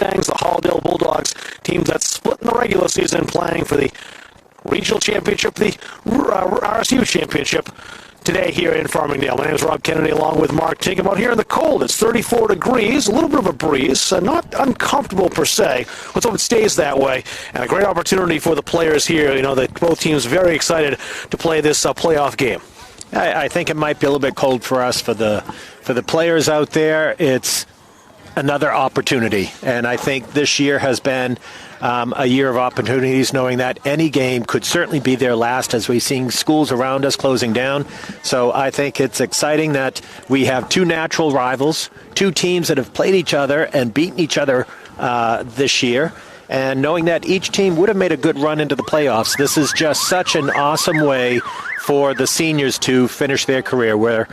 Mustangs, the Halldale Bulldogs, teams that split in the regular season, playing for the regional championship, the RSU championship, today here in Farmingdale. My name is Rob Kennedy, along with Mark Tinkham. Out here in the cold, it's 34 degrees, a little bit of a breeze, not uncomfortable per se. Let's hope it stays that way, and a great opportunity for the players here. You know, that both teams very excited to play this playoff game. I think it might be a little bit cold for us. For the players out there, it's another opportunity, and I think this year has been a year of opportunities, knowing that any game could certainly be their last, as we're seeing schools around us closing down. So I think it's exciting that we have two natural rivals, two teams that have played each other and beaten each other this year. And knowing that each team would have made a good run into the playoffs, this is just such an awesome way for the seniors to finish their career, where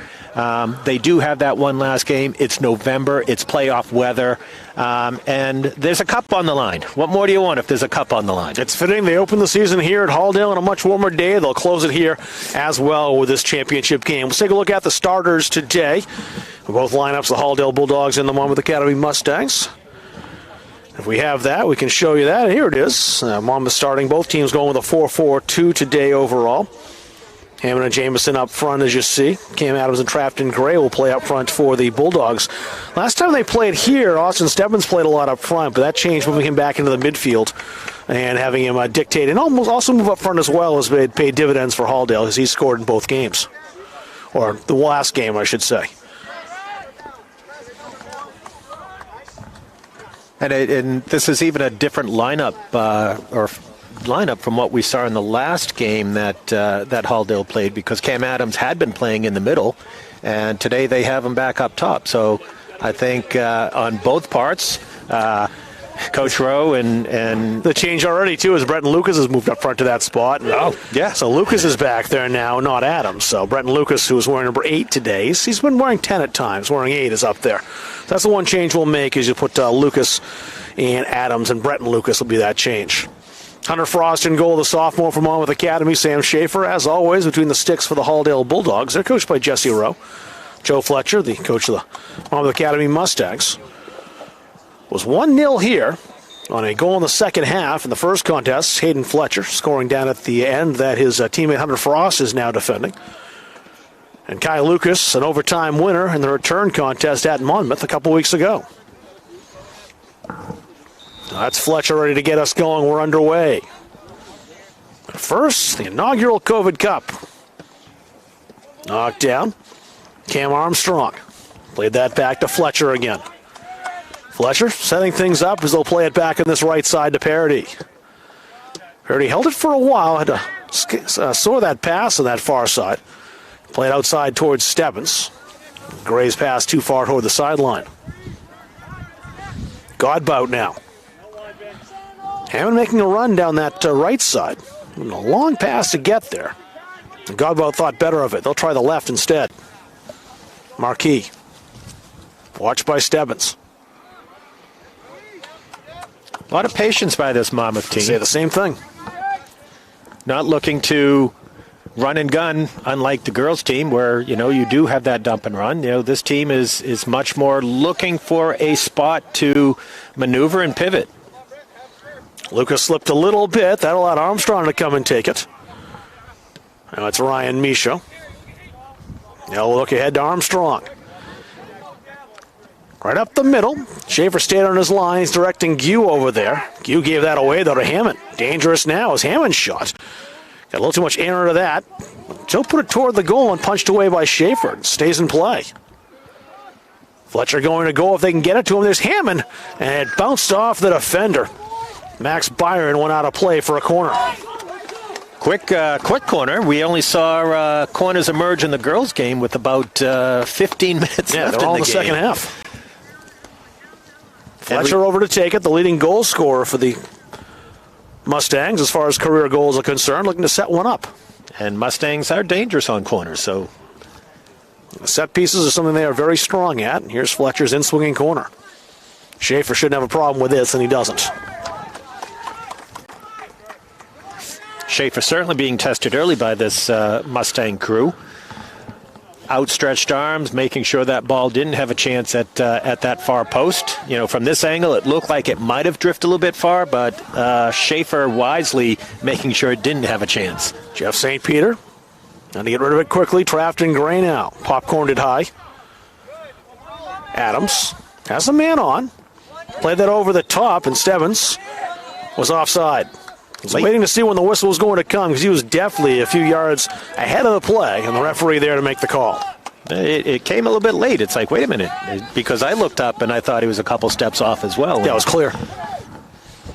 they do have that one last game. It's November. It's playoff weather. And there's a cup on the line. What more do you want if there's a cup on the line? It's fitting. They open the season here at Halldale on a much warmer day. They'll close it here as well with this championship game. Let's take a look at the starters today. Both lineups, the Halldale Bulldogs and the Monmouth Academy Mustangs. If we have that, we can show you that. Here it is. Monmouth starting. Both teams going with a 4-4-2 today overall. Hammond and Jameson up front, as you see. Cam Adams and Trafton Gray will play up front for the Bulldogs. Last time they played here, Austin Stebbins played a lot up front, but that changed moving him back into the midfield and having him dictate. And also move up front as well has paid dividends for Halldale, as he scored in both games. Or the last game, I should say. And this is even a different lineup from what we saw in the last game that Halldale played, because Cam Adams had been playing in the middle, and today they have him back up top. So I think on both parts, Coach Rowe and the change already too is Brenton Lucas has moved up front to that spot. So Lucas is back there now, not Adams. So Brenton Lucas, who was wearing number 8 today, he's been wearing 10 at times. Wearing 8 is up there. So that's the one change we'll make, is you put Lucas and Adams, and Brenton Lucas will be that change. Hunter Frost in goal, the sophomore from Monmouth Academy. Sam Schaefer, as always, between the sticks for the Halldale Bulldogs. They're coached by Jesse Rowe. Joe Fletcher, the coach of the Monmouth Academy Mustangs, was 1-0 here on a goal in the second half. In the first contest, Hayden Fletcher scoring down at the end that his teammate Hunter Frost is now defending. And Kai Lucas, an overtime winner in the return contest at Monmouth a couple weeks ago. That's Fletcher ready to get us going. We're underway. But first, the inaugural COVID Cup. Knocked down. Cam Armstrong played that back to Fletcher again. Fletcher setting things up as they'll play it back on this right side to Parody. Parody held it for a while, had to soar that pass on that far side. Played outside towards Stebbins. Gray's pass too far toward the sideline. Godbout now. Hammond making a run down that right side. A long pass to get there. Godbout thought better of it. They'll try the left instead. Marquis. Watched by Stebbins. A lot of patience by this Monmouth team. Say the same thing. Not looking to run and gun, unlike the girls' team, where you do have that dump and run. This team is much more looking for a spot to maneuver and pivot. Lucas slipped a little bit. That allowed Armstrong to come and take it. Now it's Ryan Michaud. Now we'll look ahead to Armstrong. Right up the middle. Schaefer stayed on his line. He's directing Gue over there. Gue gave that away, though, to Hammond. Dangerous now as Hammond shot. Got a little too much air into that. Joe put it toward the goal and punched away by Schaefer. It stays in play. Fletcher going to go if they can get it to him. There's Hammond, and it bounced off the defender. Max Byron went out of play for a corner. Quick corner. We only saw corners emerge in the girls' game with about 15 minutes left all in the game. Second half. Fletcher over to take it, the leading goal scorer for the Mustangs as far as career goals are concerned, looking to set one up. And Mustangs are dangerous on corners, so set pieces are something they are very strong at. And here's Fletcher's in-swinging corner. Schaefer shouldn't have a problem with this, and he doesn't. Schaefer certainly being tested early by this Mustang crew. outstretched arms, making sure that ball didn't have a chance at that far post. You know, from this angle, it looked like it might have drifted a little bit far, but Schaefer wisely making sure it didn't have a chance. Jeff St. Peter, trying to get rid of it quickly. Trapped in gray now. Popcorned it high. Adams has a man on. Played that over the top, and Stebbins was offside. He was waiting to see when the whistle was going to come because he was definitely a few yards ahead of the play, and the referee there to make the call. It came a little bit late. It's like, wait a minute, because I looked up and I thought he was a couple steps off as well. Yeah, it was clear.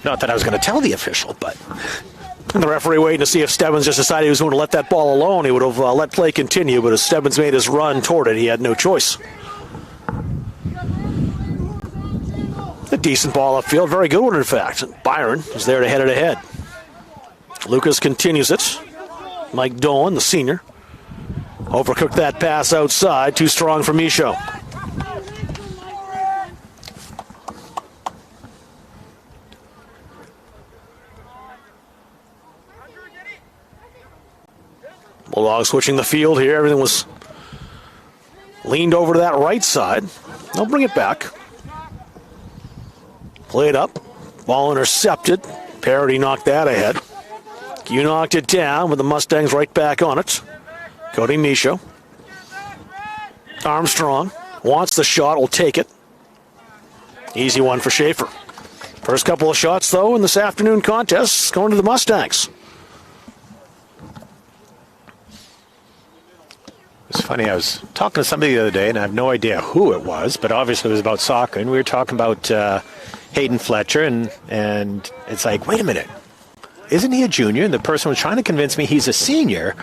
Not that I was going to tell the official, but... And the referee waiting to see if Stebbins just decided he was going to let that ball alone. He would have let play continue, but as Stebbins made his run toward it, he had no choice. A decent ball upfield, very good one in fact. Byron is there to head it ahead. Lucas continues it. Mike Dolan, the senior. Overcooked that pass outside, too strong for Michaud. Bulldogs switching the field here. Everything was leaned over to that right side. They'll bring it back. Played up. Ball intercepted. Parody knocked that ahead. You knocked it down with the Mustangs right back on it. Cody Michaud. Armstrong wants the shot, will take it. Easy one for Schaefer. First couple of shots, though, in this afternoon contest going to the Mustangs. It's funny, I was talking to somebody the other day, and I have no idea who it was, but obviously it was about soccer, and we were talking about Hayden Fletcher, and it's like, wait a minute, isn't he a junior? And the person was trying to convince me he's a senior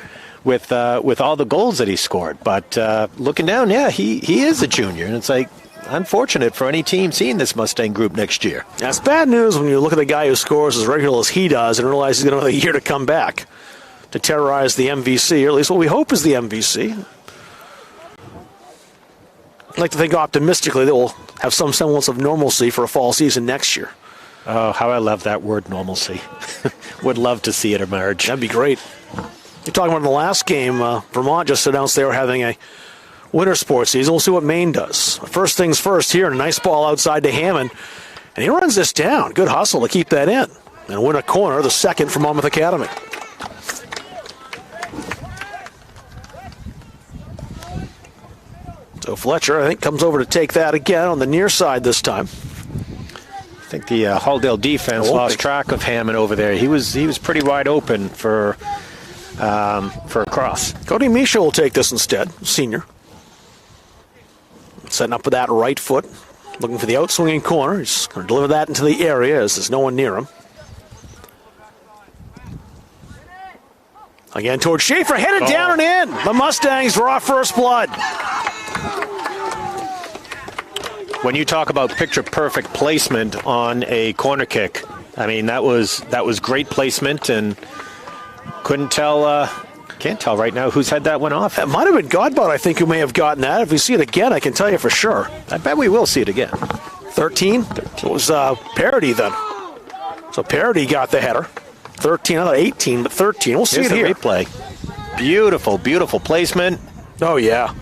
with all the goals that he scored. But looking down, yeah, he is a junior, and it's like, unfortunate for any team seeing this Mustang group next year. That's bad news when you look at the guy who scores as regular as he does and realize he's going to have a year to come back to terrorize the MVC, or at least what we hope is the MVC. I'd like to think optimistically that we'll have some semblance of normalcy for a fall season next year. Oh, how I love that word, normalcy. Would love to see it emerge. That'd be great. You're talking about in the last game, Vermont just announced they were having a winter sports season. We'll see what Maine does. First things first here, a nice ball outside to Hammond, and he runs this down. Good hustle to keep that in and win a corner, the second from Monmouth Academy. So Fletcher, I think, comes over to take that again on the near side this time. I think the Halldale defense lost track of Hammond over there. He was pretty wide open for a cross. Cody Michaud will take this instead, senior. Setting up with that right foot, looking for the outswinging corner. He's going to deliver that into the area as there's no one near him. Again towards Schaefer, headed down and in. The Mustangs draw first blood. When you talk about picture-perfect placement on a corner kick, I mean, that was great placement, and couldn't tell, can't tell right now who's had that one off. It might have been Godbout, I think, who may have gotten that. If we see it again, I can tell you for sure. I bet we will see it again. 13? It was Parody then. So Parody got the header. 13, I thought 18, but 13. We'll see it here. Replay. Beautiful, beautiful placement. Oh, yeah.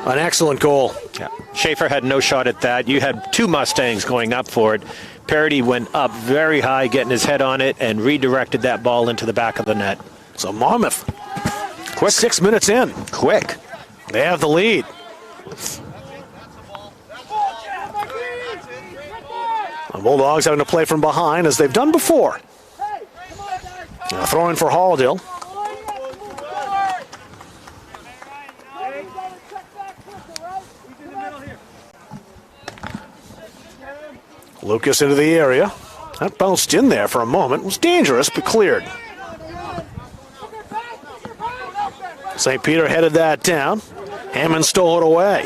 An excellent goal. Yeah. Schaefer had no shot at that. You had two Mustangs going up for it. Parody went up very high, getting his head on it, and redirected that ball into the back of the net. So Monmouth, quick, 6 minutes in. Quick. They have the lead. The Bulldogs having to play from behind as they've done before. Now throwing for Halldale. Lucas into the area. That bounced in there for a moment. It was dangerous, but cleared. St. Peter headed that down. Hammond stole it away.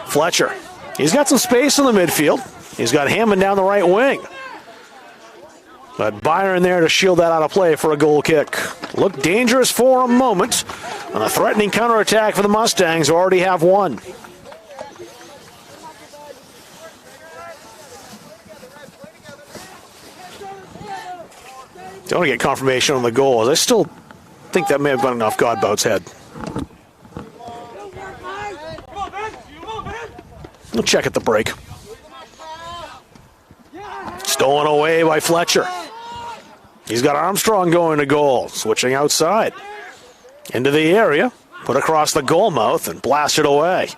Fletcher. He's got some space in the midfield. He's got Hammond down the right wing. But Byron there to shield that out of play for a goal kick. Looked dangerous for a moment. On a threatening counterattack for the Mustangs, who already have one. Don't get confirmation on the goal. I still think that may have gone off Godbout's head. check at the break. Stolen away by Fletcher. He's got Armstrong going to goal. Switching outside. Into the area. Put across the goal mouth and blasted away.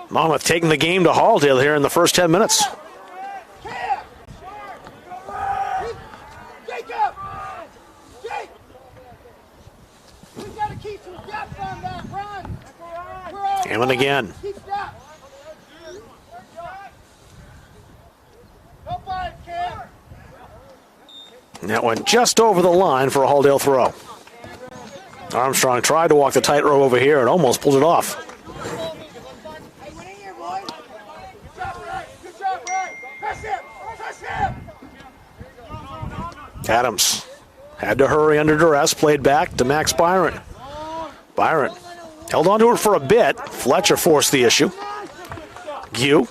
Monmouth taking the game to Halldale here in the first 10 minutes. Hammond again. And that went just over the line for a Halldale throw. Armstrong tried to walk the tightrope over here and almost pulled it off. Adams had to hurry under duress, played back to Max Byron. Byron held on to it for a bit. Fletcher forced the issue. Gue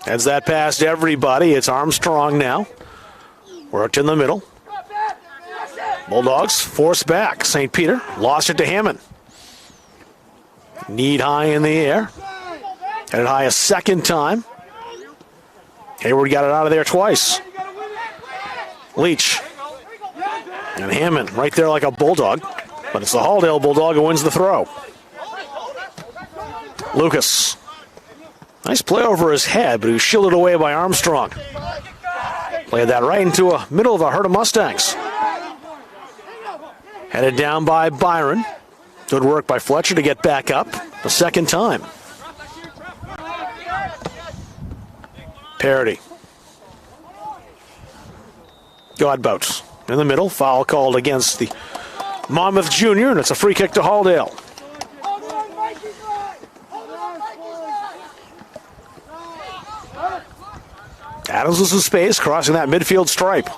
heads that past everybody. It's Armstrong now. Worked in the middle. Bulldogs forced back. St. Peter lost it to Hammond. Need high in the air. Had it high a second time. Hayward got it out of there twice. Leach. And Hammond right there like a bulldog. But it's the Halldale Bulldog who wins the throw. Lucas. Nice play over his head, but he was shielded away by Armstrong. Played that right into the middle of a herd of Mustangs. Headed down by Byron. Good work by Fletcher to get back up the second time. Parody. Godbout in the middle. Foul called against the Monmouth Junior, and it's a free kick to Halldale. Adams with some space, crossing that midfield stripe.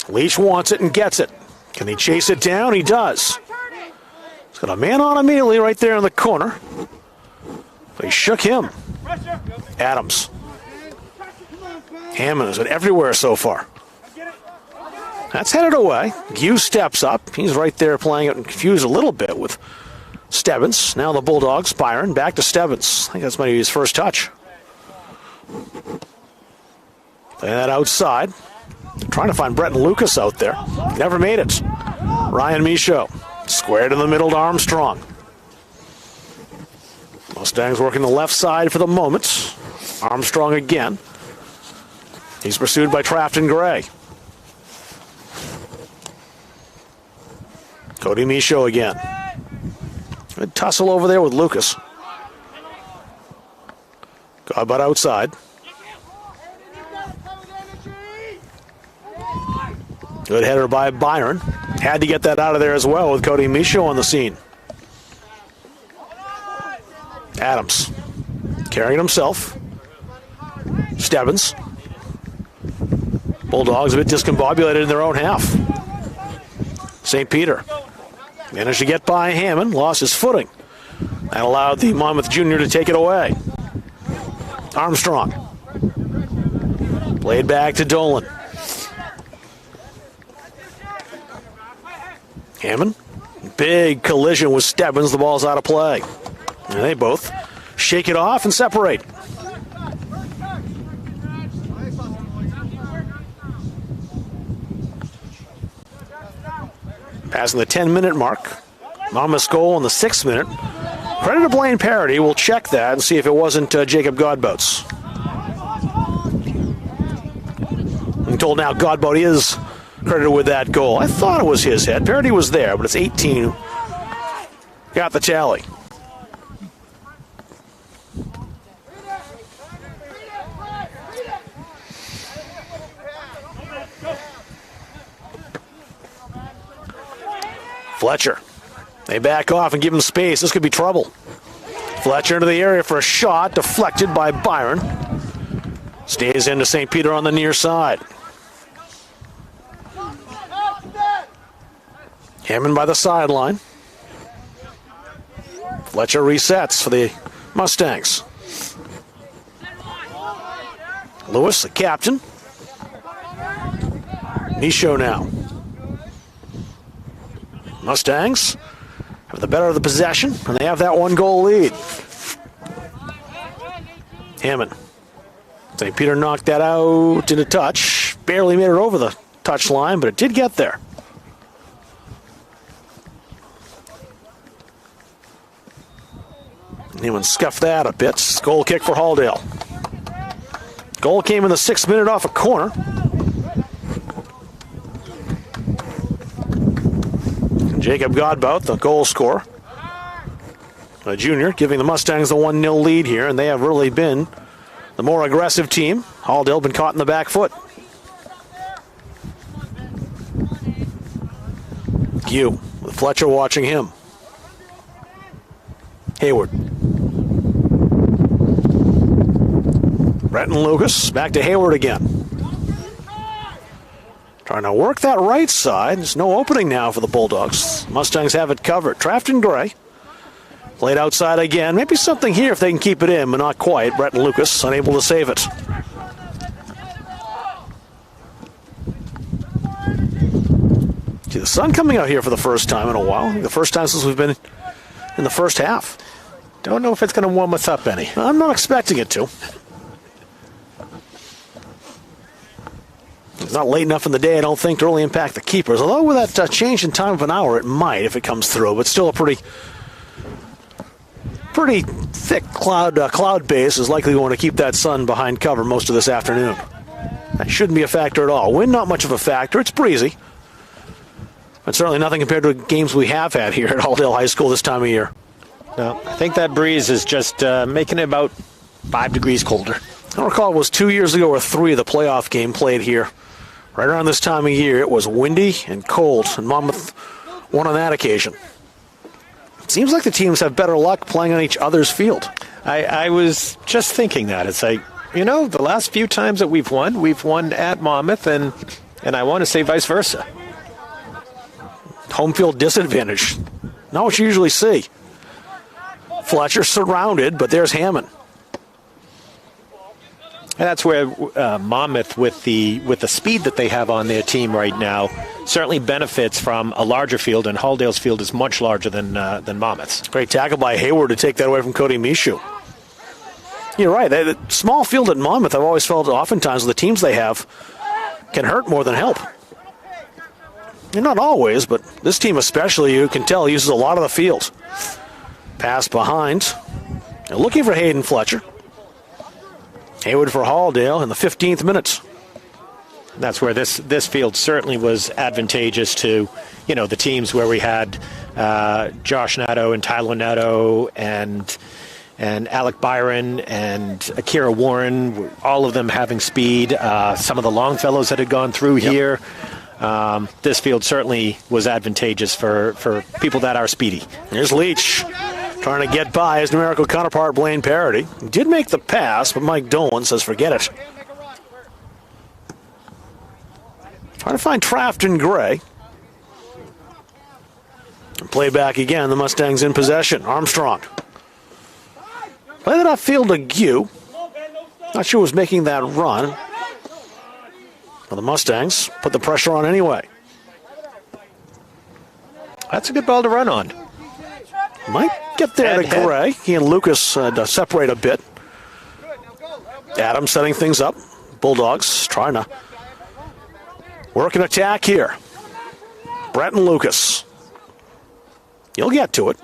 Leach wants it and gets it. Can he chase it down? He does. He's got a man on immediately right there in the corner. They shook him. Adams. Hammond has been everywhere so far. That's headed away. Gue steps up. He's right there playing it and confused a little bit with Stebbins. Now the Bulldogs. Byron back to Stebbins. I think that's maybe his first touch. Playing that outside. Trying to find Bretton Lucas out there. Never made it. Ryan Michaud. Squared in the middle to Armstrong. Mustangs working the left side for the moment. Armstrong again. He's pursued by Trafton Gray. Cody Michaud again. Good tussle over there with Lucas. Godbout outside. Good header by Byron. Had to get that out of there as well with Cody Michaud on the scene. Adams carrying himself. Stebbins. Bulldogs a bit discombobulated in their own half. St. Peter managed to get by Hammond, lost his footing. That allowed the Monmouth Junior to take it away. Armstrong. Played back to Dolan. Hammond. Big collision with Stebbins. The ball's out of play. And they both shake it off and separate. Passing the 10-minute mark. Monmouth's goal in the 6th minute. Credit to Blaine Parody. We'll check that and see if it wasn't Jacob Godbout's. I'm told now Godbout is credited with that goal. I thought it was his head. Parody was there, but it's 18 who got the tally. Fletcher. They back off and give him space. This could be trouble. Fletcher into the area for a shot. Deflected by Byron. Stays into St. Peter on the near side. Hammond by the sideline. Fletcher resets for the Mustangs. Lewis, the captain. Michaud now. Mustangs have the better of the possession, and they have that 1-goal lead. Hammond. St. Peter knocked that out in a touch. Barely made it over the touch line, but it did get there. Anyone scuffed that a bit. Goal kick for Halldale. Goal came in the 6th minute off a corner. And Jacob Godbout, the goal scorer, a junior, giving the Mustangs a 1-0 lead here, and they have really been the more aggressive team. Halldale been caught in the back foot. Q with Fletcher watching him. Hayward. Brenton Lucas back to Hayward again. Trying to work that right side. There's no opening now for the Bulldogs. Mustangs have it covered. Trafton Gray. Played outside again. Maybe something here if they can keep it in, but not quite. Brenton Lucas unable to save it. See the sun coming out here for the first time in a while. The first time since we've been in the first half. Don't know if it's going to warm us up any. I'm not expecting it to. It's not late enough in the day, I don't think, to really impact the keepers. Although with that change in time of an hour, it might if it comes through. But still a pretty thick cloud base is likely going to keep that sun behind cover most of this afternoon. That shouldn't be a factor at all. Wind, not much of a factor. It's breezy. But certainly nothing compared to games we have had here at Halldale High School this time of year. No, I think that breeze is just making it about 5 degrees colder. I recall it was 2 years ago or 3 the playoff game played here. Right around this time of year, it was windy and cold, and Monmouth won on that occasion. It seems like the teams have better luck playing on each other's field. I was just thinking that. It's like, the last few times that we've won at Monmouth, and I want to say vice versa. Home field disadvantage. Not what you usually see. Fletcher surrounded, but there's Hammond. And that's where Monmouth, with the speed that they have on their team right now, certainly benefits from a larger field, and Halldale's field is much larger than Monmouth's. Great tackle by Hayward to take that away from Cody Michaud. You're right. The small field at Monmouth, I've always felt oftentimes the teams they have can hurt more than help. Not always, but this team especially, you can tell, uses a lot of the field. Pass behind. They're looking for Hayden Fletcher. Hayward for Halldale in the 15th minute. That's where this field certainly was advantageous to, the teams where we had Josh Nadeau and Tyler Nadeau and Alec Byron and Akira Warren, all of them having speed. Some of the Longfellows that had gone through here. This field certainly was advantageous for people that are speedy. Here's Leach trying to get by his numerical counterpart, Blaine Parody. He did make the pass, but Mike Dolan says forget it. Trying to find Trafton Gray. Play back again. The Mustangs in possession. Armstrong. Play that upfield to Gue. Not sure who was making that run. Well, the Mustangs put the pressure on anyway. That's a good ball to run on. Might get there to Gray. He and Lucas separate a bit. Adams setting things up. Bulldogs trying to work an attack here. Brenton Lucas. He'll get to it.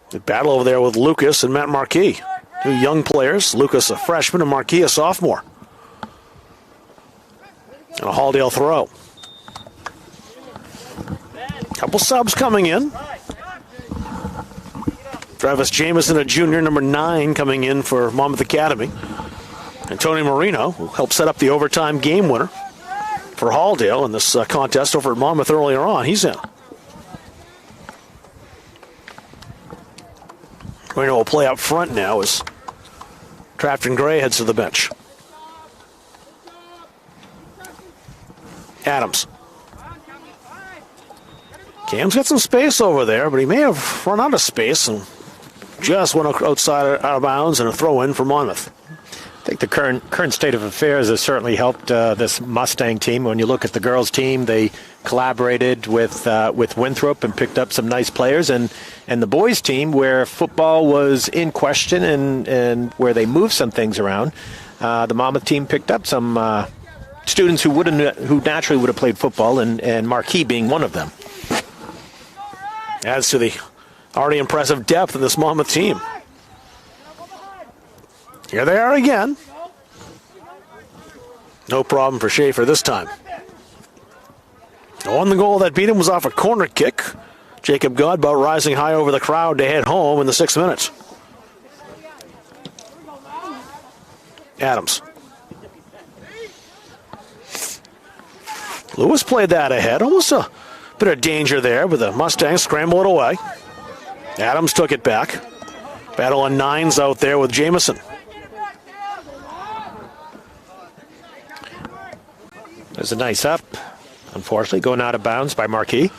The battle over there with Lucas and Matt Marquis. Two young players. Lucas a freshman and Marquis a sophomore. And a Halldale throw. Couple subs coming in. Travis Jamieson, a junior, number 9, coming in for Monmouth Academy. And Tony Marino, who helped set up the overtime game winner for Halldale in this contest over at Monmouth earlier on. He's in. Marino will play up front now as Trafton Gray heads to the bench. Adams. Cam's got some space over there, but he may have run out of space and just went outside out of bounds and a throw in for Monmouth. think the current state of affairs has certainly helped this Mustang team. When you look at the girls' team, they collaborated with Winthrop and picked up some nice players. And the boys' team, where football was in question and where they moved some things around, the Monmouth team picked up some students who naturally would have played football, and Marquis being one of them. Adds to the already impressive depth of this Monmouth team. Here they are again. No problem for Schaefer this time. The one goal that beat him was off a corner kick. Jacob Godbout rising high over the crowd to head home in the 6th minute. Adams. Lewis played that ahead. Almost a bit of danger there, but the Mustangs scramble it away. Adams took it back. Battle on nines out there with Jamison. There's a nice up. Unfortunately, going out of bounds by Marquis.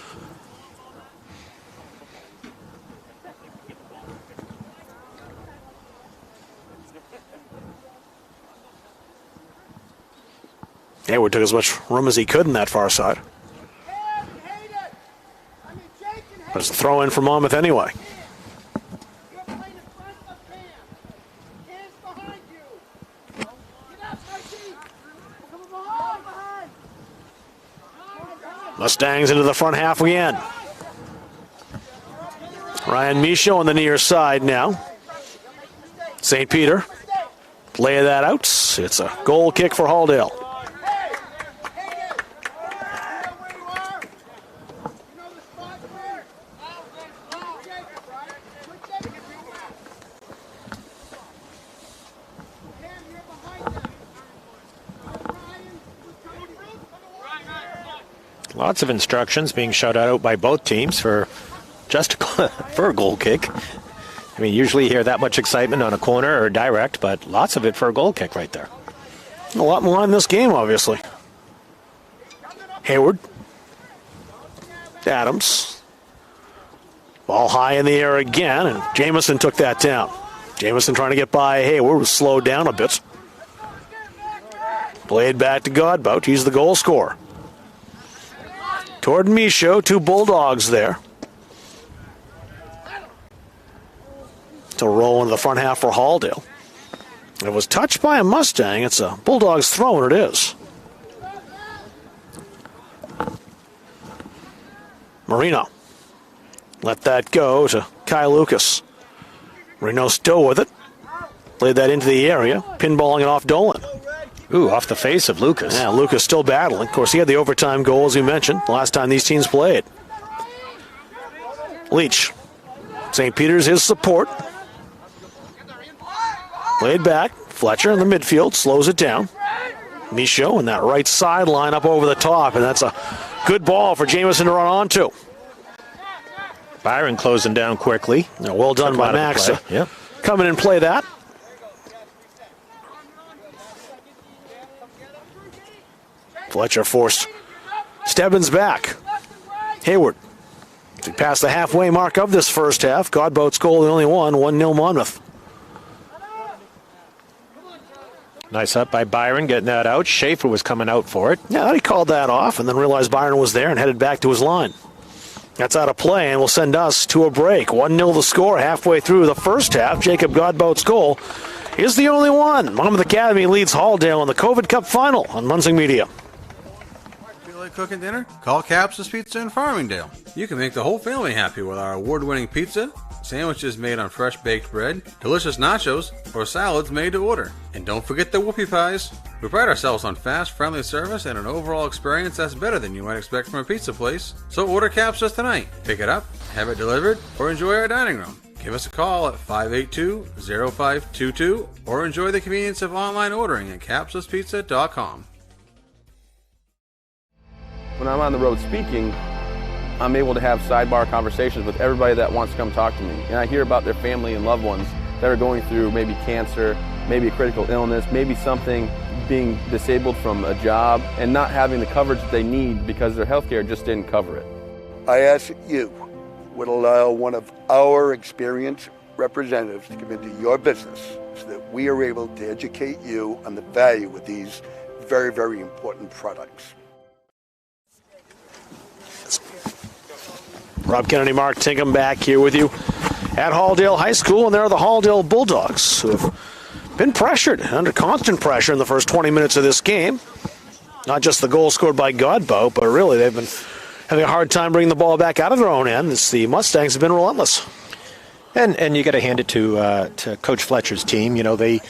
Hayward took as much room as he could in that far side. But it's a throw in for Monmouth anyway. Mustangs into the front half again. Ryan Michaud on the near side now. St. Peter lay that out. It's a goal kick for Halldale. Lots of instructions being shot out by both teams for a goal kick. I mean, usually you hear that much excitement on a corner or direct, but lots of it for a goal kick right there. A lot more in this game, obviously. Hayward. Adams. Ball high in the air again, and Jamison took that down. Jamison trying to get by Hayward was slowed down a bit. Played back to Godbout. He's the goal scorer. Toward Michaud, 2 Bulldogs there. To roll into the front half for Halldale. It was touched by a Mustang. It's a Bulldogs throw, and it is. Marino. Let that go to Kai Lucas. Marino still with it. Played that into the area. Pinballing it off Dolan. Ooh, off the face of Lucas. Yeah, Lucas still battling. Of course, he had the overtime goal, as you mentioned, the last time these teams played. Leach. St. Peter's his support. Played back. Fletcher in the midfield slows it down. Michaud in that right sideline up over the top, and that's a good ball for Jamison to run onto. Byron closing down quickly. Yeah, well done by Max to come in and play that. Fletcher forced Stebbins back. Hayward. We passed the halfway mark of this first half. Godboat's goal, the only one. 1-0 Monmouth. Nice up by Byron, getting that out. Schaefer was coming out for it. Yeah, he called that off and then realized Byron was there and headed back to his line. That's out of play and will send us to a break. 1-0 the score halfway through the first half. Jacob Godboat's goal is the only one. Monmouth Academy leads Halldale in the COVID Cup final on Munsing Media. Cooking dinner? Call Capsa's Pizza in Farmingdale. You can make the whole family happy with our award-winning pizza, sandwiches made on fresh baked bread, delicious nachos, or salads made to order. And don't forget the whoopie pies. We pride ourselves on fast, friendly service and an overall experience that's better than you might expect from a pizza place. So order Capsa's tonight. Pick it up, have it delivered, or enjoy our dining room. Give us a call at 582-0522 or enjoy the convenience of online ordering at capsaspizza.com. When I'm on the road speaking, I'm able to have sidebar conversations with everybody that wants to come talk to me. And I hear about their family and loved ones that are going through maybe cancer, maybe a critical illness, maybe something, being disabled from a job and not having the coverage that they need because their health care just didn't cover it. I ask that you would allow one of our experienced representatives to come into your business so that we are able to educate you on the value of these very, very important products. Rob Kennedy, Mark Tinkham back here with you at Halldale High School, and there are the Halldale Bulldogs, who have been pressured, under constant pressure in the first 20 minutes of this game. Not just the goal scored by Godbout, but really they've been having a hard time bringing the ball back out of their own end as the Mustangs have been relentless. And you got to hand it to Coach Fletcher's team. You know, they're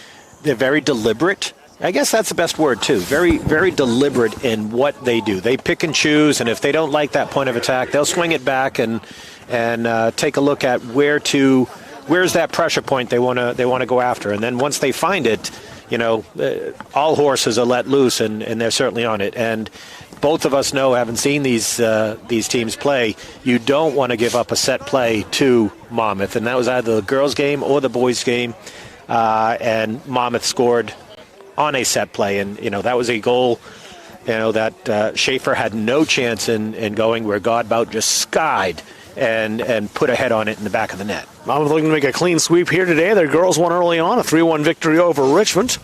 very deliberate. I guess that's the best word, too. Very, very deliberate in what they do. They pick and choose, and if they don't like that point of attack, they'll swing it back and take a look at where's that pressure point they want to go after. And then once they find it, you know, all horses are let loose, and they're certainly on it. And both of us know, having seen these teams play, you don't want to give up a set play to Monmouth. And that was either the girls' game or the boys' game. And Monmouth scored on a set play. And, you know, that was a goal, you know, that Schaefer had no chance in going, where Godbout just skied and put a head on it in the back of the net. Monmouth looking to make a clean sweep here today. Their girls won early on, a 3-1 victory over Richmond.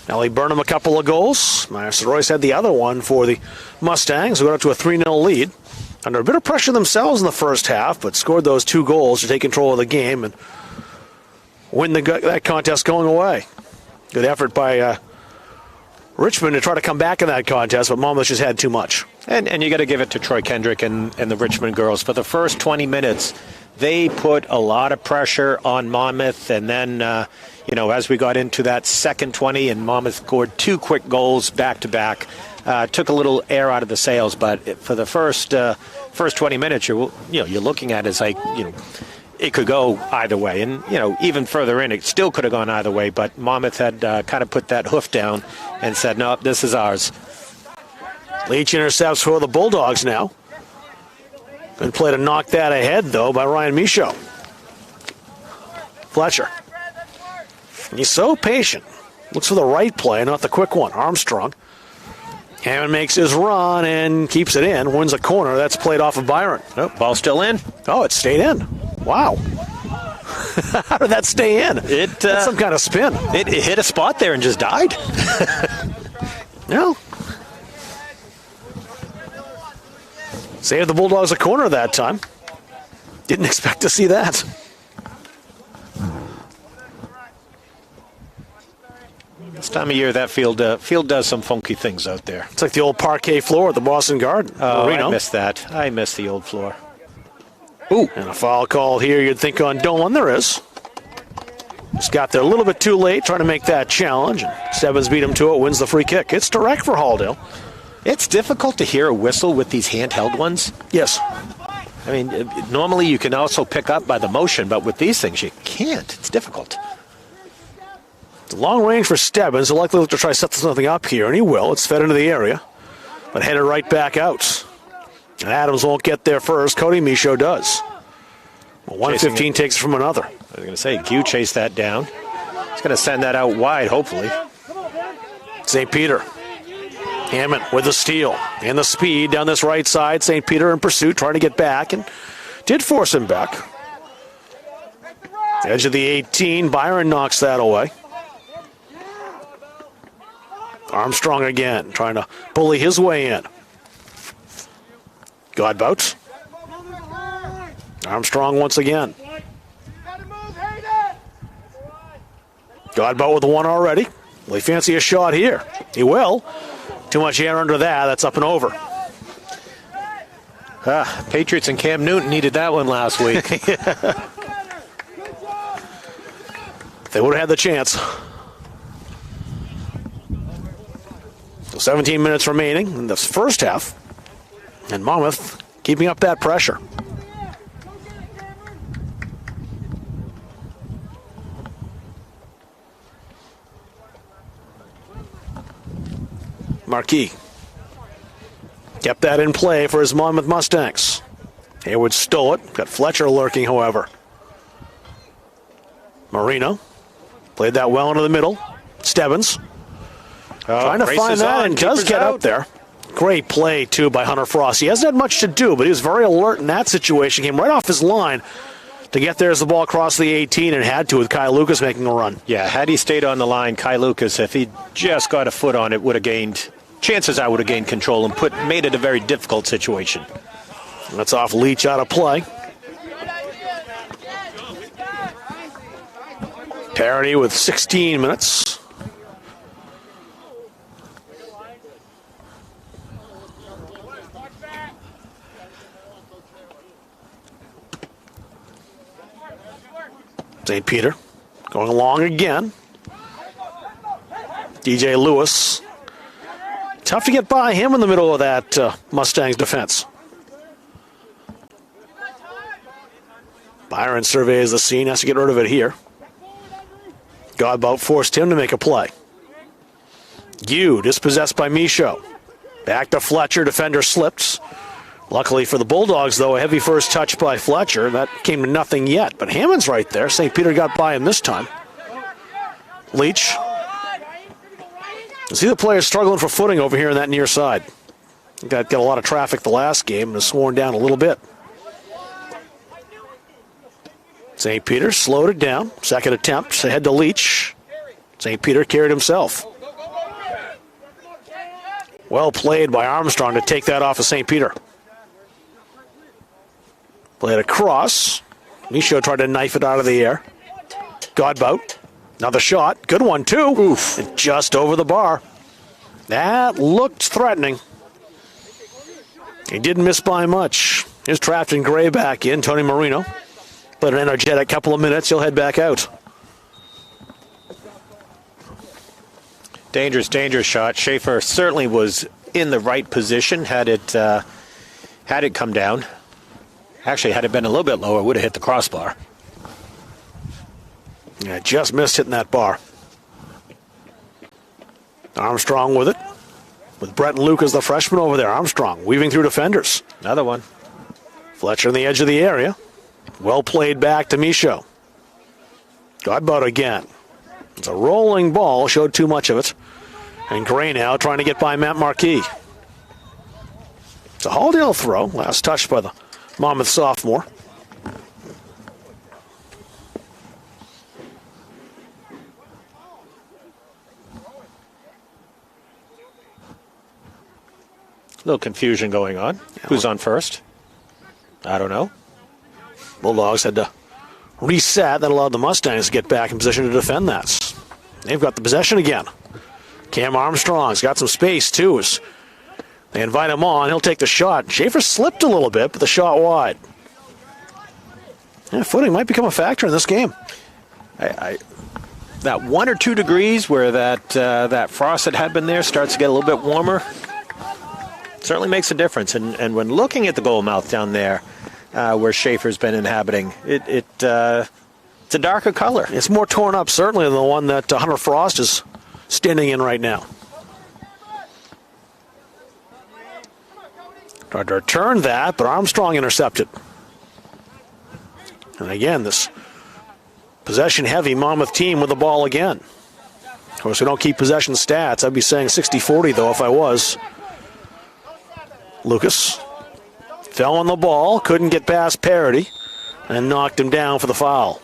Ellie Burnham a couple of goals. Myerson Royce had the other one for the Mustangs, who got up to a 3-0 lead. Under a bit of pressure themselves in the first half, but scored those 2 goals to take control of the game and win that contest going away. Good effort by Richmond to try to come back in that contest, but Monmouth just had too much. And you got to give it to Troy Kendrick and the Richmond girls. For the first 20 minutes, they put a lot of pressure on Monmouth, and then you know, as we got into that second 20, and Monmouth scored 2 quick goals back-to-back, took a little air out of the sails. But for the first 20 minutes, you're looking at it as like, you know, it could go either way. And, you know, even further in, it still could have gone either way. But Monmouth had kind of put that hoof down and said, no, this is ours. Leach intercepts for the Bulldogs now. Good play to knock that ahead, though, by Ryan Michaud. Fletcher. He's so patient. Looks for the right play, not the quick one. Armstrong. Hammond makes his run and keeps it in. Wins a corner. That's played off of Byron. Nope, ball still in. Oh, it stayed in. Wow. How did that stay in? That's some kind of spin. It hit a spot there and just died. No. Saved the Bulldogs a corner that time. Didn't expect to see that. This time of year, that field does some funky things out there. It's like the old parquet floor at the Boston Garden. Oh, I missed that. I missed the old floor. Ooh. And a foul call here, you'd think, on Dolan. There is. Just got there a little bit too late, trying to make that challenge. Stebbins beat him to it, wins the free kick. It's direct for Halldale. It's difficult to hear a whistle with these handheld ones. Yes. I mean, normally you can also pick up by the motion, but with these things, you can't. It's difficult. It's a long range for Stebbins. He'll likely look to try to set something up here, and he will. It's fed into the area, but headed right back out. And Adams won't get there first. Cody Michaud does. Well, 115 takes it from another. I was going to say, Q chased that down. He's going to send that out wide, hopefully. St. Peter. Hammond with the steal and the speed down this right side. St. Peter in pursuit, trying to get back, and did force him back. Edge of the 18. Byron knocks that away. Armstrong again, trying to bully his way in. Godbout. Armstrong once again. Godbout with one already. Will he fancy a shot here? He will. Too much air under that. That's up and over. Patriots and Cam Newton needed that one last week. They would have had the chance. So 17 minutes remaining in this first half. And Monmouth keeping up that pressure. Marquis kept that in play for his Monmouth Mustangs. Hayward stole it. Got Fletcher lurking, however. Marino played that well into the middle. Stebbins trying to find that and does get up there. Great play, too, by Hunter Frost. He hasn't had much to do, but he was very alert in that situation. Came right off his line. to get there as the ball crossed the 18 and had to with Kai Lucas making a run. Yeah, had he stayed on the line, Kai Lucas, if he just got a foot on it, would have gained, chances I would have gained control and made it a very difficult situation. That's off Leach out of play. Parity with 16 minutes. St. Peter going along again. DJ Lewis. Tough to get by him in the middle of that Mustangs defense. Byron surveys the scene, has to get rid of it here. Godbout forced him to make a play. Yu dispossessed by Michaud. Back to Fletcher, defender slipped. Luckily for the Bulldogs, though, a heavy first touch by Fletcher. That came to nothing yet, but Hammond's right there. St. Peter got by him this time. Leach. You see the players struggling for footing over here in that near side. Got a lot of traffic the last game and has worn down a little bit. St. Peter slowed it down. Second attempt, ahead to Leach. St. Peter carried himself. Well played by Armstrong to take that off of St. Peter. Played across. Michaud tried to knife it out of the air. Godbout. Another shot. Good one, too. Oof. And just over the bar. That looked threatening. He didn't miss by much. Here's Trafton Gray back in. Tony Marino. Played an energetic couple of minutes. He'll head back out. Dangerous shot. Schaefer certainly was in the right position had it come down. Actually, had it been a little bit lower, it would have hit the crossbar. Yeah, just missed hitting that bar. Armstrong with it. With Brett and Lucas, the freshman over there. Armstrong weaving through defenders. Another one. Fletcher on the edge of the area. Well played back to Michaud. Godbout again. It's a rolling ball, showed too much of it. And Gray now trying to get by Matt Marquis. It's a Halldale throw, last touched by the Monmouth sophomore. A little confusion going on. Yeah. Who's on first? I don't know. Bulldogs had to reset. That allowed the Mustangs to get back in position to defend that. They've got the possession again. Cam Armstrong's got some space, too. As they invite him on. He'll take the shot. Schaefer slipped a little bit, but the shot wide. Yeah, footing might become a factor in this game. That 1 or 2 degrees where that frost that had been there starts to get a little bit warmer. Certainly makes a difference. And when looking at the goal mouth down there, where Schaefer's been inhabiting, it's a darker color. It's more torn up, certainly, than the one that Hunter Frost is standing in right now. Tried to return that, but Armstrong intercepted. And again, this possession-heavy Monmouth team with the ball again. Of course, we don't keep possession stats. I'd be saying 60-40, though, if I was. Lucas fell on the ball, couldn't get past Parity, and knocked him down for the foul.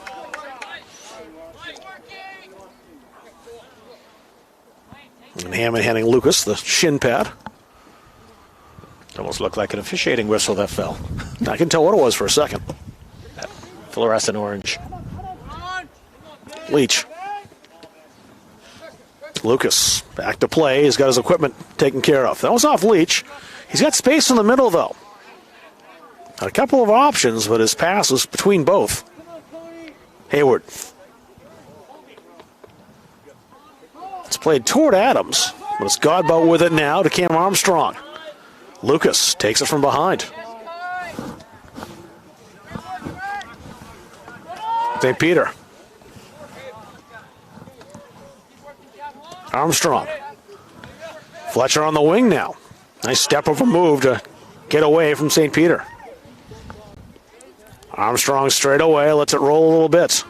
And Hammond handing Lucas the shin pad. It almost looked like an officiating whistle that fell. I can tell what it was for a second. That fluorescent orange. Leach. Lucas back to play. He's got his equipment taken care of. That was off Leach. He's got space in the middle, though. A couple of options, but his pass was between both. Hayward. It's played toward Adams, but it's Godbout with it now to Cam Armstrong. Lucas takes it from behind. St. Peter. Armstrong. Fletcher on the wing now. Nice step of a move to get away from St. Peter. Armstrong straight away, lets it roll a little bit.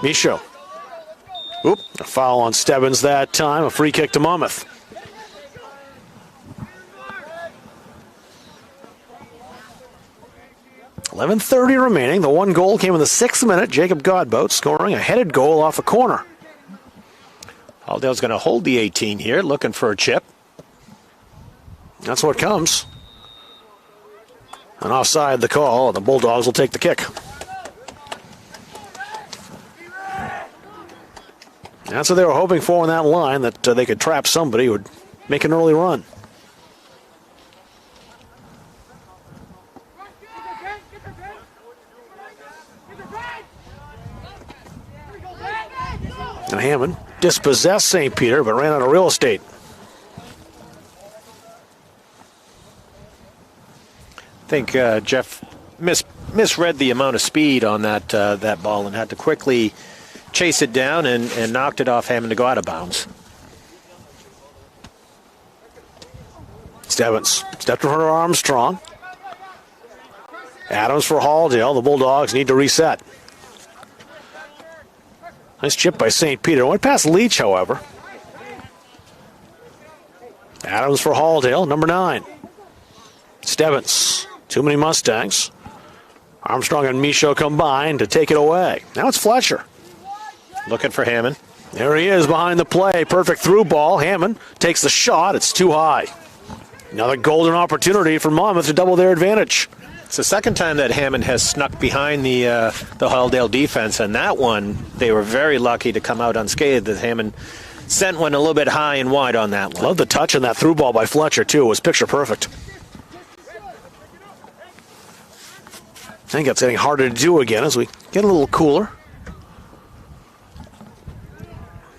Michaud. Oop, a foul on Stebbins that time. A free kick to Monmouth. 11:30 remaining. The one goal came in the 6th minute. Jacob Godbout scoring a headed goal off a corner. Halldale's going to hold the 18 here, looking for a chip. That's what comes. And offside the call, and the Bulldogs will take the kick. That's what they were hoping for in that line, that they could trap somebody who would make an early run. And Hammond dispossessed St. Peter, but ran out of real estate. I think Jeff misread the amount of speed on that ball and had to quickly chase it down and knocked it off Hammond to go out of bounds. Stebbins stepped in front of Armstrong. Adams for Halldale. The Bulldogs need to reset. Nice chip by St. Peter. Went past Leach, however. Adams for Halldale, number 9. Stebbins. Too many Mustangs. Armstrong and Michaud combined to take it away. Now it's Fletcher. Looking for Hammond. There he is behind the play. Perfect through ball. Hammond takes the shot. It's too high. Another golden opportunity for Monmouth to double their advantage. It's the second time that Hammond has snuck behind the Halldale defense, and that one, they were very lucky to come out unscathed. That Hammond sent one a little bit high and wide on that one. Love the touch on that through ball by Fletcher, too. It was picture perfect. I think that's getting harder to do again as we get a little cooler.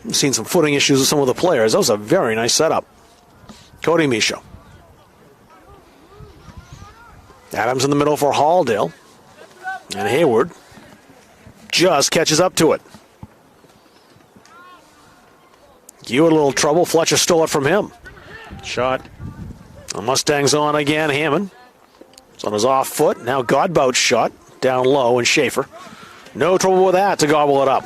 I've seen some footing issues with some of the players. That was a very nice setup. Cody Michaud. Adams in the middle for Halldale. And Hayward just catches up to it. You had a little trouble. Fletcher stole it from him. Shot. The Mustangs on again. Hammond. It's on his off foot. Now Godbout's shot down low, and Schaefer. No trouble with that to gobble it up.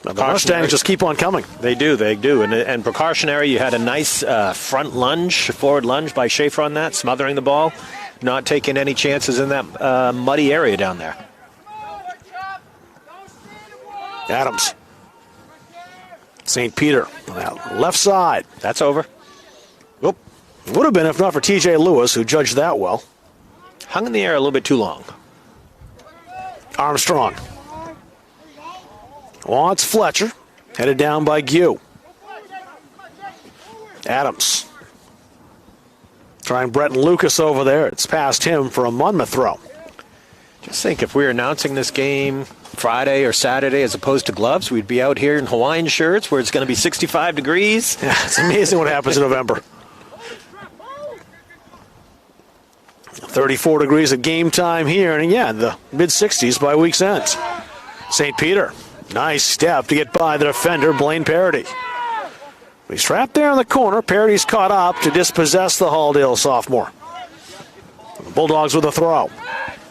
Now the Mustangs just keep on coming. They do. And precautionary, you had a nice forward lunge by Schaefer on that, smothering the ball, not taking any chances in that muddy area down there. Adams. St. Peter on that left side. That's over. Oop. Would have been if not for TJ Lewis, who judged that well. Hung in the air a little bit too long. Armstrong. Wants Fletcher. Headed down by Gue. Adams. Trying Bretton Lucas over there. It's past him for a Monmouth throw. Just think, if we were announcing this game Friday or Saturday as opposed to gloves, we'd be out here in Hawaiian shirts where it's going to be 65 degrees. Yeah, it's amazing what happens in November. 34 degrees at game time here, and again, the mid-60s by week's end. St. Peter, nice step to get by the defender, Blaine Parody. He's trapped there in the corner. Parody's caught up to dispossess the Halldale sophomore. The Bulldogs with a throw.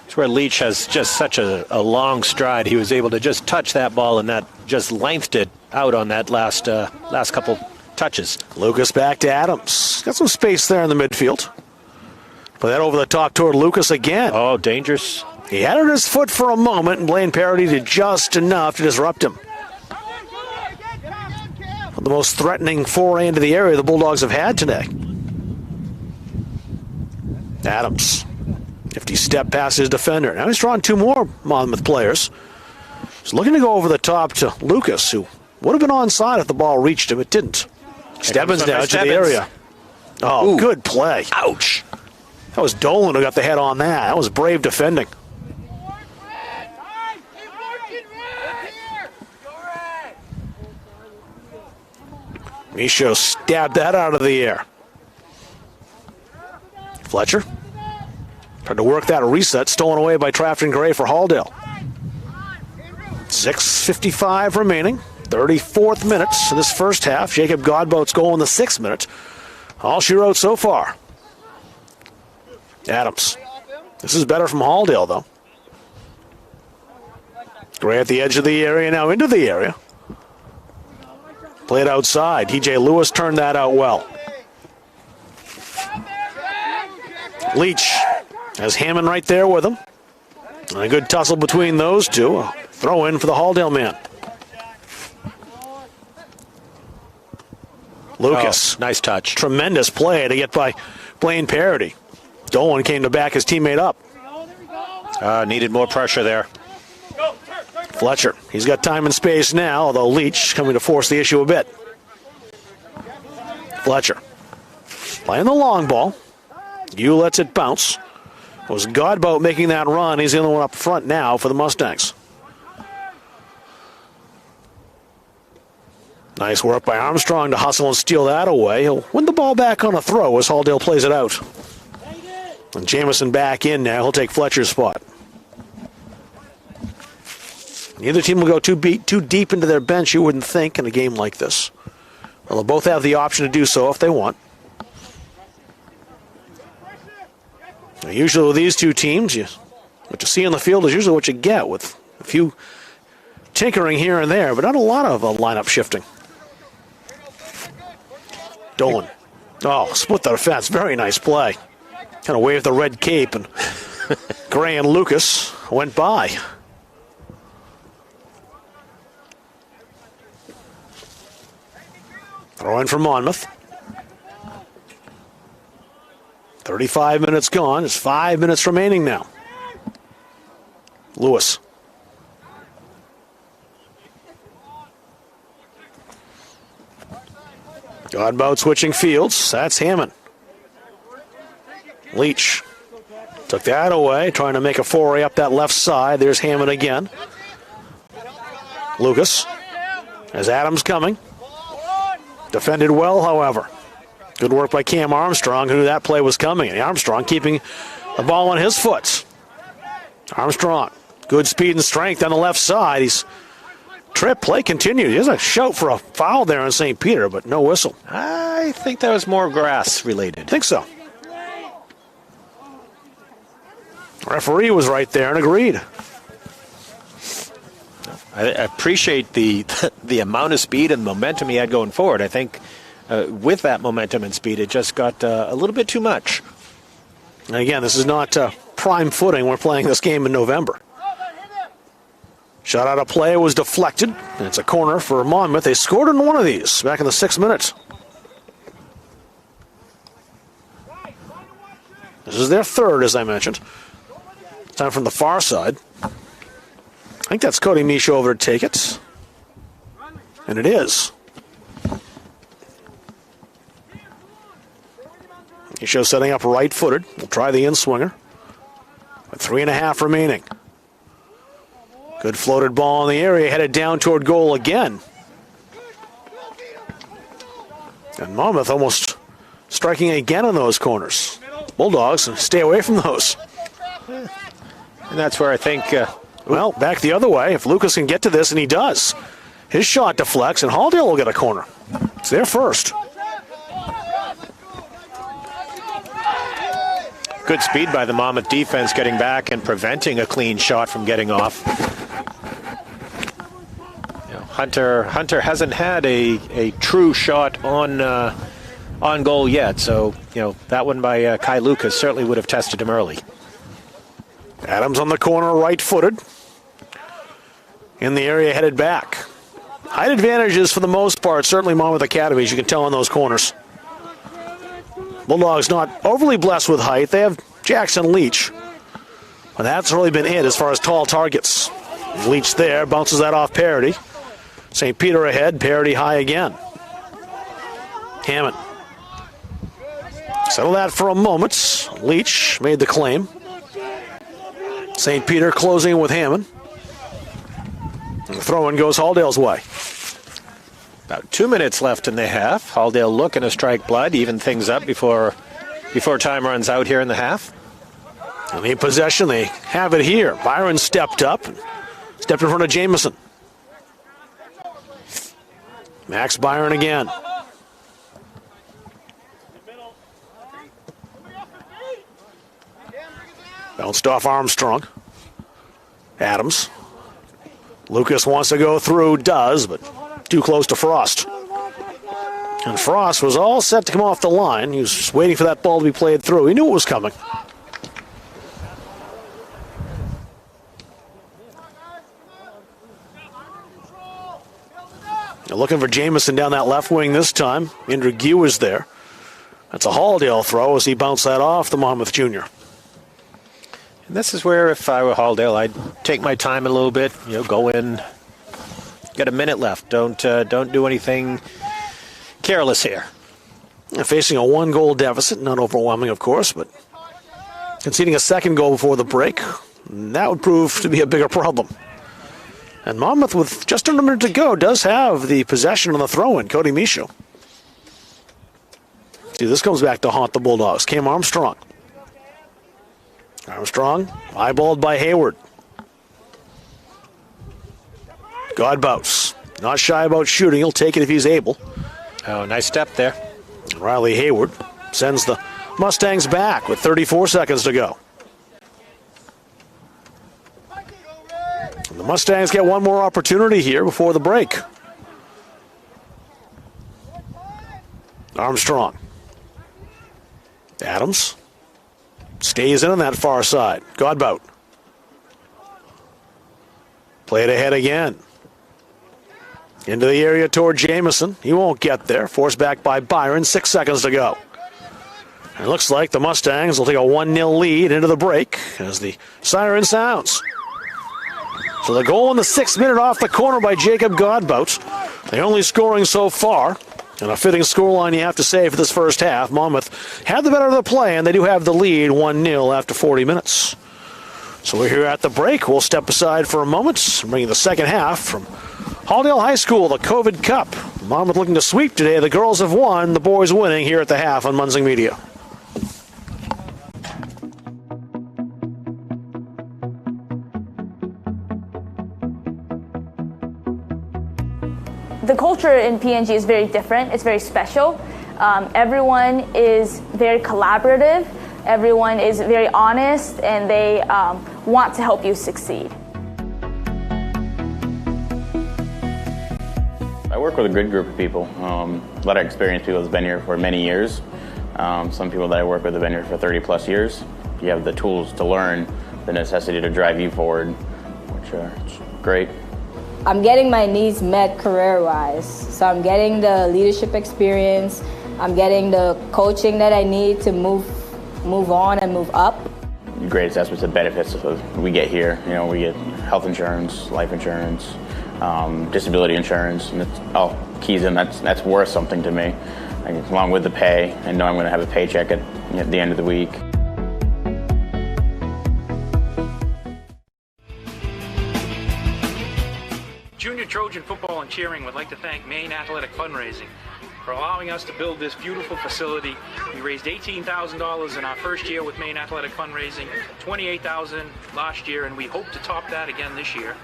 It's where Leach has just such a long stride. He was able to just touch that ball, and that just lengthened it out on that last couple touches. Lucas back to Adams. Got some space there in the midfield. Put that over the top toward Lucas again. Oh, dangerous. He had it at his foot for a moment, and Blaine Parody did just enough to disrupt him. The most threatening foray into the area the Bulldogs have had today. Adams. 50 step past his defender. Now he's drawing two more Monmouth players. He's looking to go over the top to Lucas, who would have been onside if the ball reached him. It didn't. Stebbins down to the area. Oh, good play. Ouch. That was Dolan who got the head on that. That was brave defending. Michaud stabbed that out of the air. Fletcher tried to work that reset, stolen away by Trafton Gray for Halldale. 6:55 remaining. 34th minutes in this first half. Jacob Godbout's goal in the 6th minute. All she wrote so far. Adams. This is better from Halldale, though. Gray at the edge of the area, now into the area. Played outside. TJ Lewis turned that out well. Leach Has Hammond right there with him. And a good tussle between those two. A throw in for the Halldale man. Lucas. Nice touch. Tremendous play to get by Blaine Parody. Dolan came to back his teammate up. Needed more pressure there. Fletcher. He's got time and space now, although Leach coming to force the issue a bit. Fletcher. Playing the long ball. You lets it bounce. It was Godbout making that run. He's the only one up front now for the Mustangs. Nice work by Armstrong to hustle and steal that away. He'll win the ball back on a throw as Halldale plays it out. And Jamison back in now. He'll take Fletcher's spot. Neither team will go too deep into their bench, you wouldn't think, in a game like this. Well, they'll both have the option to do so if they want. Now, usually with these two teams, what you see on the field is usually what you get, with a few tinkering here and there, but not a lot of lineup shifting. Dolan. Oh, split the defense. Very nice play. Kind of waved the red cape, and Gray and Lucas went by. Throw in for Monmouth. 35 minutes gone. There's 5 minutes remaining now. Lewis. Godbout switching fields. That's Hammond. Leach took that away, trying to make a foray up that left side. There's Hammond again. Lucas. As Adams coming. Defended well, however. Good work by Cam Armstrong, who knew that play was coming. And Armstrong keeping the ball on his foot. Armstrong, good speed and strength on the left side. He's tripped. Play continued. There's a shout for a foul there on St. Peter, but no whistle. I think that was more grass related. Think so. Referee was right there and agreed. I appreciate the amount of speed and momentum he had going forward. I think with that momentum and speed, it just got a little bit too much. And again, this is not prime footing. We're playing this game in November. Shot out of play was deflected. And it's a corner for Monmouth. They scored in one of these back in the 6th minute. This is their third, as I mentioned. Time from the far side. I think that's Cody Michaud over to take it. And it is. Michaud setting up right-footed. We'll try the in-swinger. With 3.5 remaining. Good floated ball in the area, headed down toward goal again. And Monmouth almost striking again on those corners. Bulldogs, stay away from those. And that's where I think... well, back the other way. If Lucas can get to this, and he does, his shot deflects, and Halldale will get a corner. It's their first. Good speed by the Monmouth defense getting back and preventing a clean shot from getting off. Hunter hasn't had a true shot on goal yet, so that one by Kai Lucas certainly would have tested him early. Adams on the corner, right-footed. In the area, headed back. Height advantages for the most part, certainly Monmouth Academy, as you can tell on those corners. Bulldogs not overly blessed with height. They have Jackson Leach. But that's really been it as far as tall targets. Leach there, bounces that off Parody. St. Peter ahead, Parody high again. Hammond. Settle that for a moment. Leach made the claim. St. Peter closing with Hammond. And the throw-in goes Halldale's way. About 2 minutes left in the half. Halldale looking to strike blood, even things up before time runs out here in the half. And in possession, they have it here. Byron stepped up, stepped in front of Jamison. Max Byron again. Bounced off Armstrong. Adams. Lucas wants to go through, does, but too close to Frost. And Frost was all set to come off the line. He was just waiting for that ball to be played through. He knew it was coming. They're looking for Jamison down that left wing this time. Indrague is there. That's a Halldale throw as he bounced that off the Monmouth junior. And this is where, if I were Halldale, I'd take my time a little bit. Go in. Got a minute left. Don't do anything careless here. Facing a 1-goal deficit, not overwhelming, of course, but conceding a second goal before the break, that would prove to be a bigger problem. And Monmouth, with just under a minute to go, does have the possession on the throw-in. Cody Michaud. See, this comes back to haunt the Bulldogs. Cam Armstrong. Armstrong, eyeballed by Hayward. Godbout, not shy about shooting. He'll take it if he's able. Oh, nice step there. Riley Hayward sends the Mustangs back with 34 seconds to go. And the Mustangs get one more opportunity here before the break. Armstrong. Adams stays in on that far side. Godbout. Play it ahead again. Into the area toward Jamison. He won't get there. Forced back by Byron. 6 seconds to go. And it looks like the Mustangs will take a 1-0 lead into the break as the siren sounds. So the goal in the 6th minute off the corner by Jacob Godbout. The only scoring so far. And a fitting scoreline, you have to say, for this first half. Monmouth had the better of the play, and they do have the lead 1-0 after 40 minutes. So we're here at the break. We'll step aside for a moment, bringing the second half from Halldale High School, the COVID Cup. Monmouth looking to sweep today. The girls have won, the boys winning here at the half on Munzing Media. The culture in PNG is very different. It's very special. Everyone is very collaborative. Everyone is very honest, and they want to help you succeed. I work with a good group of people. A lot of experienced people that's been here for many years. Some people that I work with have been here for 30 plus years. You have the tools to learn, the necessity to drive you forward, which are great. I'm getting my needs met career-wise. So I'm getting the leadership experience. I'm getting the coaching that I need to move on and move up. Great assessments of benefits we get here. We get health insurance, life insurance, disability insurance, and it's all keys in. That's worth something to me, along with the pay, and know I'm going to have a paycheck at the end of the week. Junior Trojan Football and Cheering would like to thank Maine Athletic Fundraising for allowing us to build this beautiful facility. We raised $18,000 in our first year with Maine Athletic Fundraising, $28,000 last year, and we hope to top that again this year.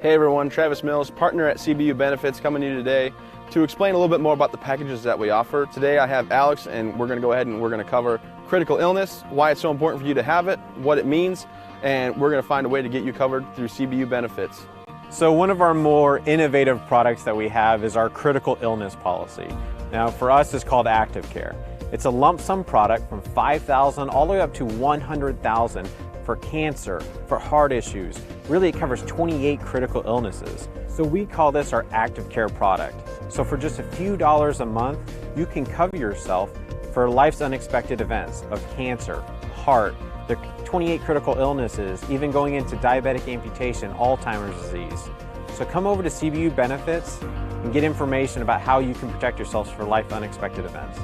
Hey everyone, Travis Mills, partner at CBU Benefits, coming to you today to explain a little bit more about the packages that we offer. Today I have Alex, and we're going to go ahead and we're going to cover critical illness, why it's so important for you to have it, what it means, and we're going to find a way to get you covered through CBU Benefits. So one of our more innovative products that we have is our critical illness policy. Now for us it's called Active Care. It's a lump sum product from $5,000 all the way up to $100,000 for cancer, for heart issues. Really, it covers 28 critical illnesses. So we call this our Active Care product. So for just a few dollars a month, you can cover yourself for life's unexpected events of cancer, heart, the 28 critical illnesses, even going into diabetic amputation, Alzheimer's disease. So come over to CBU Benefits and get information about how you can protect yourselves for life unexpected events.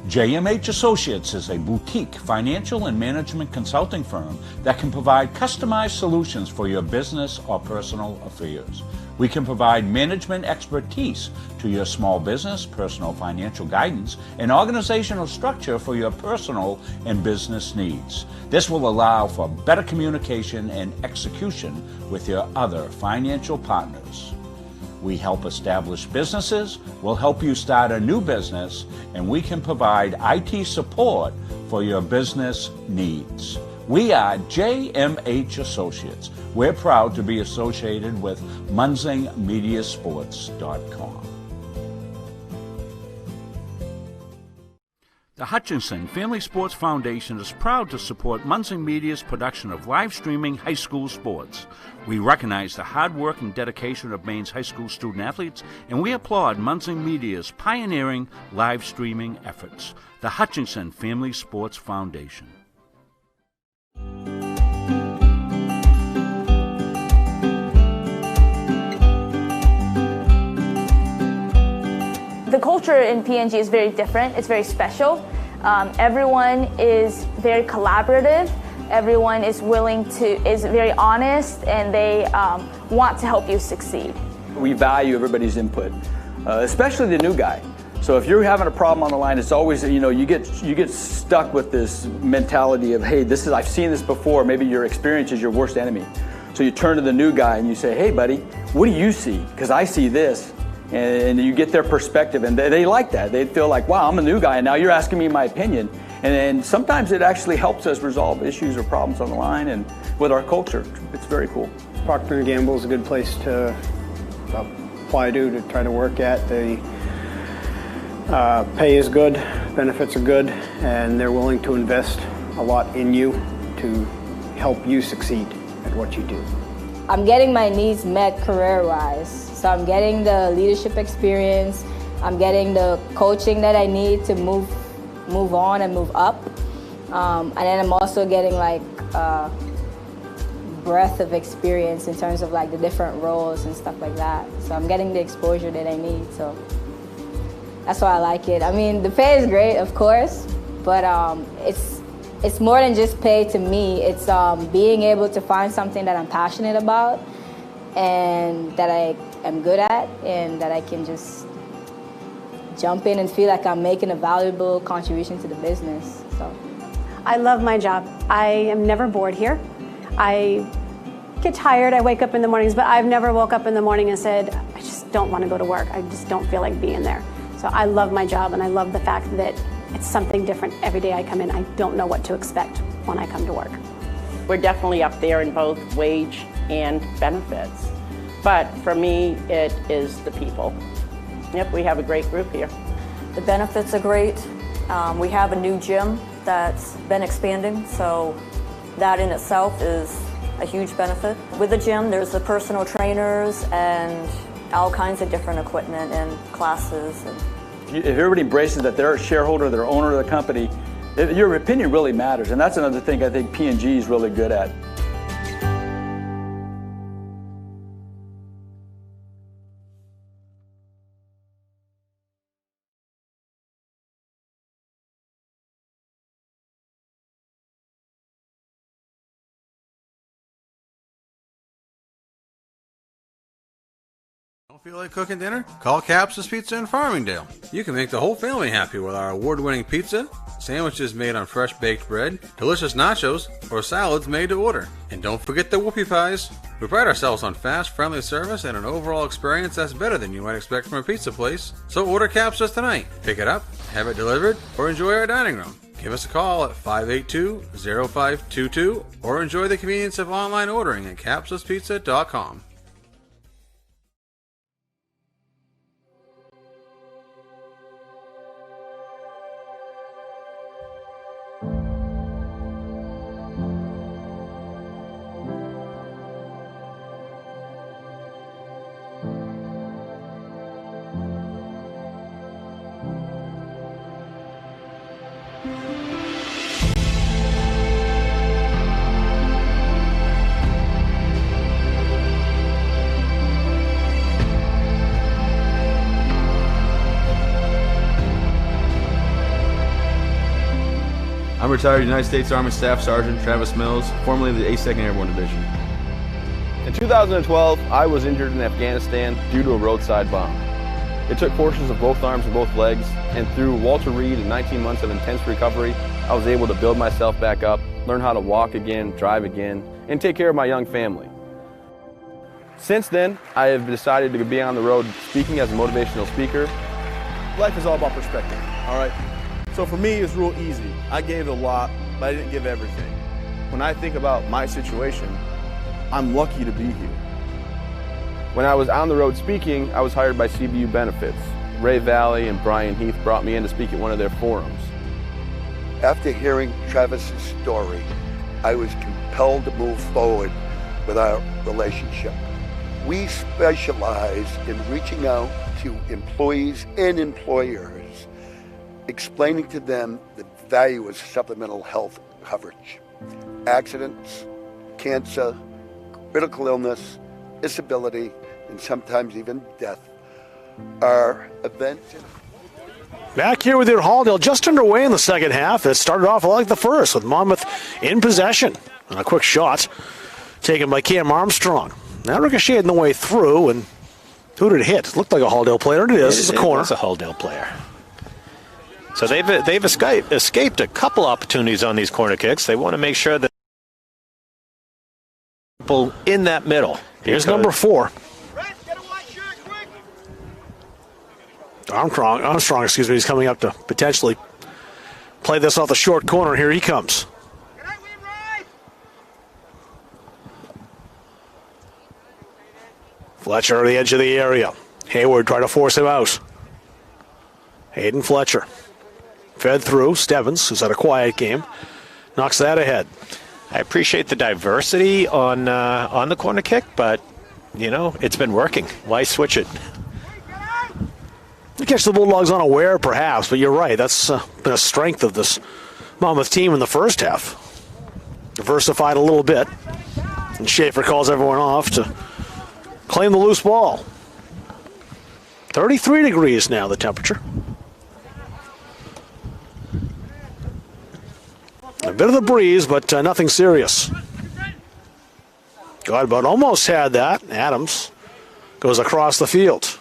JMH Associates is a boutique financial and management consulting firm that can provide customized solutions for your business or personal affairs. We can provide management expertise to your small business, personal financial guidance, and organizational structure for your personal and business needs. This will allow for better communication and execution with your other financial partners. We help establish businesses, we'll help you start a new business, and we can provide IT support for your business needs. We are JMH Associates. We're proud to be associated with MunsingMediaSports.com. The Hutchinson Family Sports Foundation is proud to support Munsing Media's production of live streaming high school sports. We recognize the hard work and dedication of Maine's high school student athletes, and we applaud Munsing Media's pioneering live streaming efforts. The Hutchinson Family Sports Foundation. The culture in PNG is very different. It's very special. Everyone is very collaborative. Everyone is is very honest, and they want to help you succeed. We value everybody's input, especially the new guy. So if you're having a problem on the line, it's always, you get stuck with this mentality of, hey, I've seen this before. Maybe your experience is your worst enemy. So you turn to the new guy and you say, hey, buddy, what do you see? Because I see this. And you get their perspective, and they like that. They feel like, wow, I'm a new guy, and now you're asking me my opinion. And sometimes it actually helps us resolve issues or problems on the line, and with our culture, it's very cool. Procter & Gamble is a good place to apply to try to work at. The pay is good, benefits are good, and they're willing to invest a lot in you to help you succeed at what you do. I'm getting my needs met career-wise. So I'm getting the leadership experience, I'm getting the coaching that I need to move on and move up. And then I'm also getting like breadth of experience in terms of like the different roles and stuff like that. So I'm getting the exposure that I need, so that's why I like it. I mean, the pay is great, of course, but it's more than just pay to me. It's being able to find something that I'm passionate about and that I am good at, and that I can just jump in and feel like I'm making a valuable contribution to the business. So I love my job. I am never bored here. I get tired, I wake up in the mornings, but I've never woke up in the morning and said, I just don't want to go to work. I just don't feel like being there. So I love my job, and I love the fact that it's something different every day I come in. I don't know what to expect when I come to work. We're definitely up there in both wage and benefits. But for me, it is the people. Yep, we have a great group here. The benefits are great. We have a new gym that's been expanding, so that in itself is a huge benefit. With the gym, there's the personal trainers and all kinds of different equipment and classes. If everybody embraces that they're a shareholder, they're owner of the company, your opinion really matters. And that's another thing I think P&G is really good at. Don't feel like cooking dinner? Call Capsa's Pizza in Farmingdale. You can make the whole family happy with our award-winning pizza, sandwiches made on fresh baked bread, delicious nachos, or salads made to order. And don't forget the whoopie pies. We pride ourselves on fast, friendly service and an overall experience that's better than you might expect from a pizza place. So order Capsa's tonight. Pick it up, have it delivered, or enjoy our dining room. Give us a call at 582-0522 or enjoy the convenience of online ordering at capsaspizza.com. I'm retired United States Army Staff Sergeant Travis Mills, formerly of the 82nd Airborne Division. In 2012, I was injured in Afghanistan due to a roadside bomb. It took portions of both arms and both legs, and through Walter Reed and 19 months of intense recovery, I was able to build myself back up, learn how to walk again, drive again, and take care of my young family. Since then, I have decided to be on the road speaking as a motivational speaker. Life is all about perspective, all right? So for me, it's real easy. I gave a lot, but I didn't give everything. When I think about my situation, I'm lucky to be here. When I was on the road speaking, I was hired by CBU Benefits. Ray Valley and Brian Heath brought me in to speak at one of their forums. After hearing Travis's story, I was compelled to move forward with our relationship. We specialize in reaching out to employees and employers, explaining to them the value of supplemental health coverage. Accidents, cancer, critical illness, disability, and sometimes even death are events. Back here with your Halldale, just underway in the second half. It started off like the first with Monmouth in possession. And a quick shot taken by Cam Armstrong. Now ricocheted the way through, and who did it hit? It looked like a Halldale player. It is. It's a corner. It's a Halldale player. So they've escaped a couple opportunities on these corner kicks. They want to make sure that people in that middle. Here's number 4. Armstrong, he's coming up to potentially play this off the short corner. Here he comes. Fletcher at the edge of the area. Hayward trying to force him out. Hayden Fletcher. Fed through. Stebbins, who's had a quiet game, knocks that ahead. I appreciate the diversity on the corner kick, but, it's been working. Why switch it? You catch the Bulldogs unaware, perhaps, but you're right. That's been a strength of this Monmouth team in the first half. Diversified a little bit. And Schaefer calls everyone off to claim the loose ball. 33 degrees now, the temperature. A bit of the breeze, but nothing serious. Godbout almost had that. Adams goes across the field.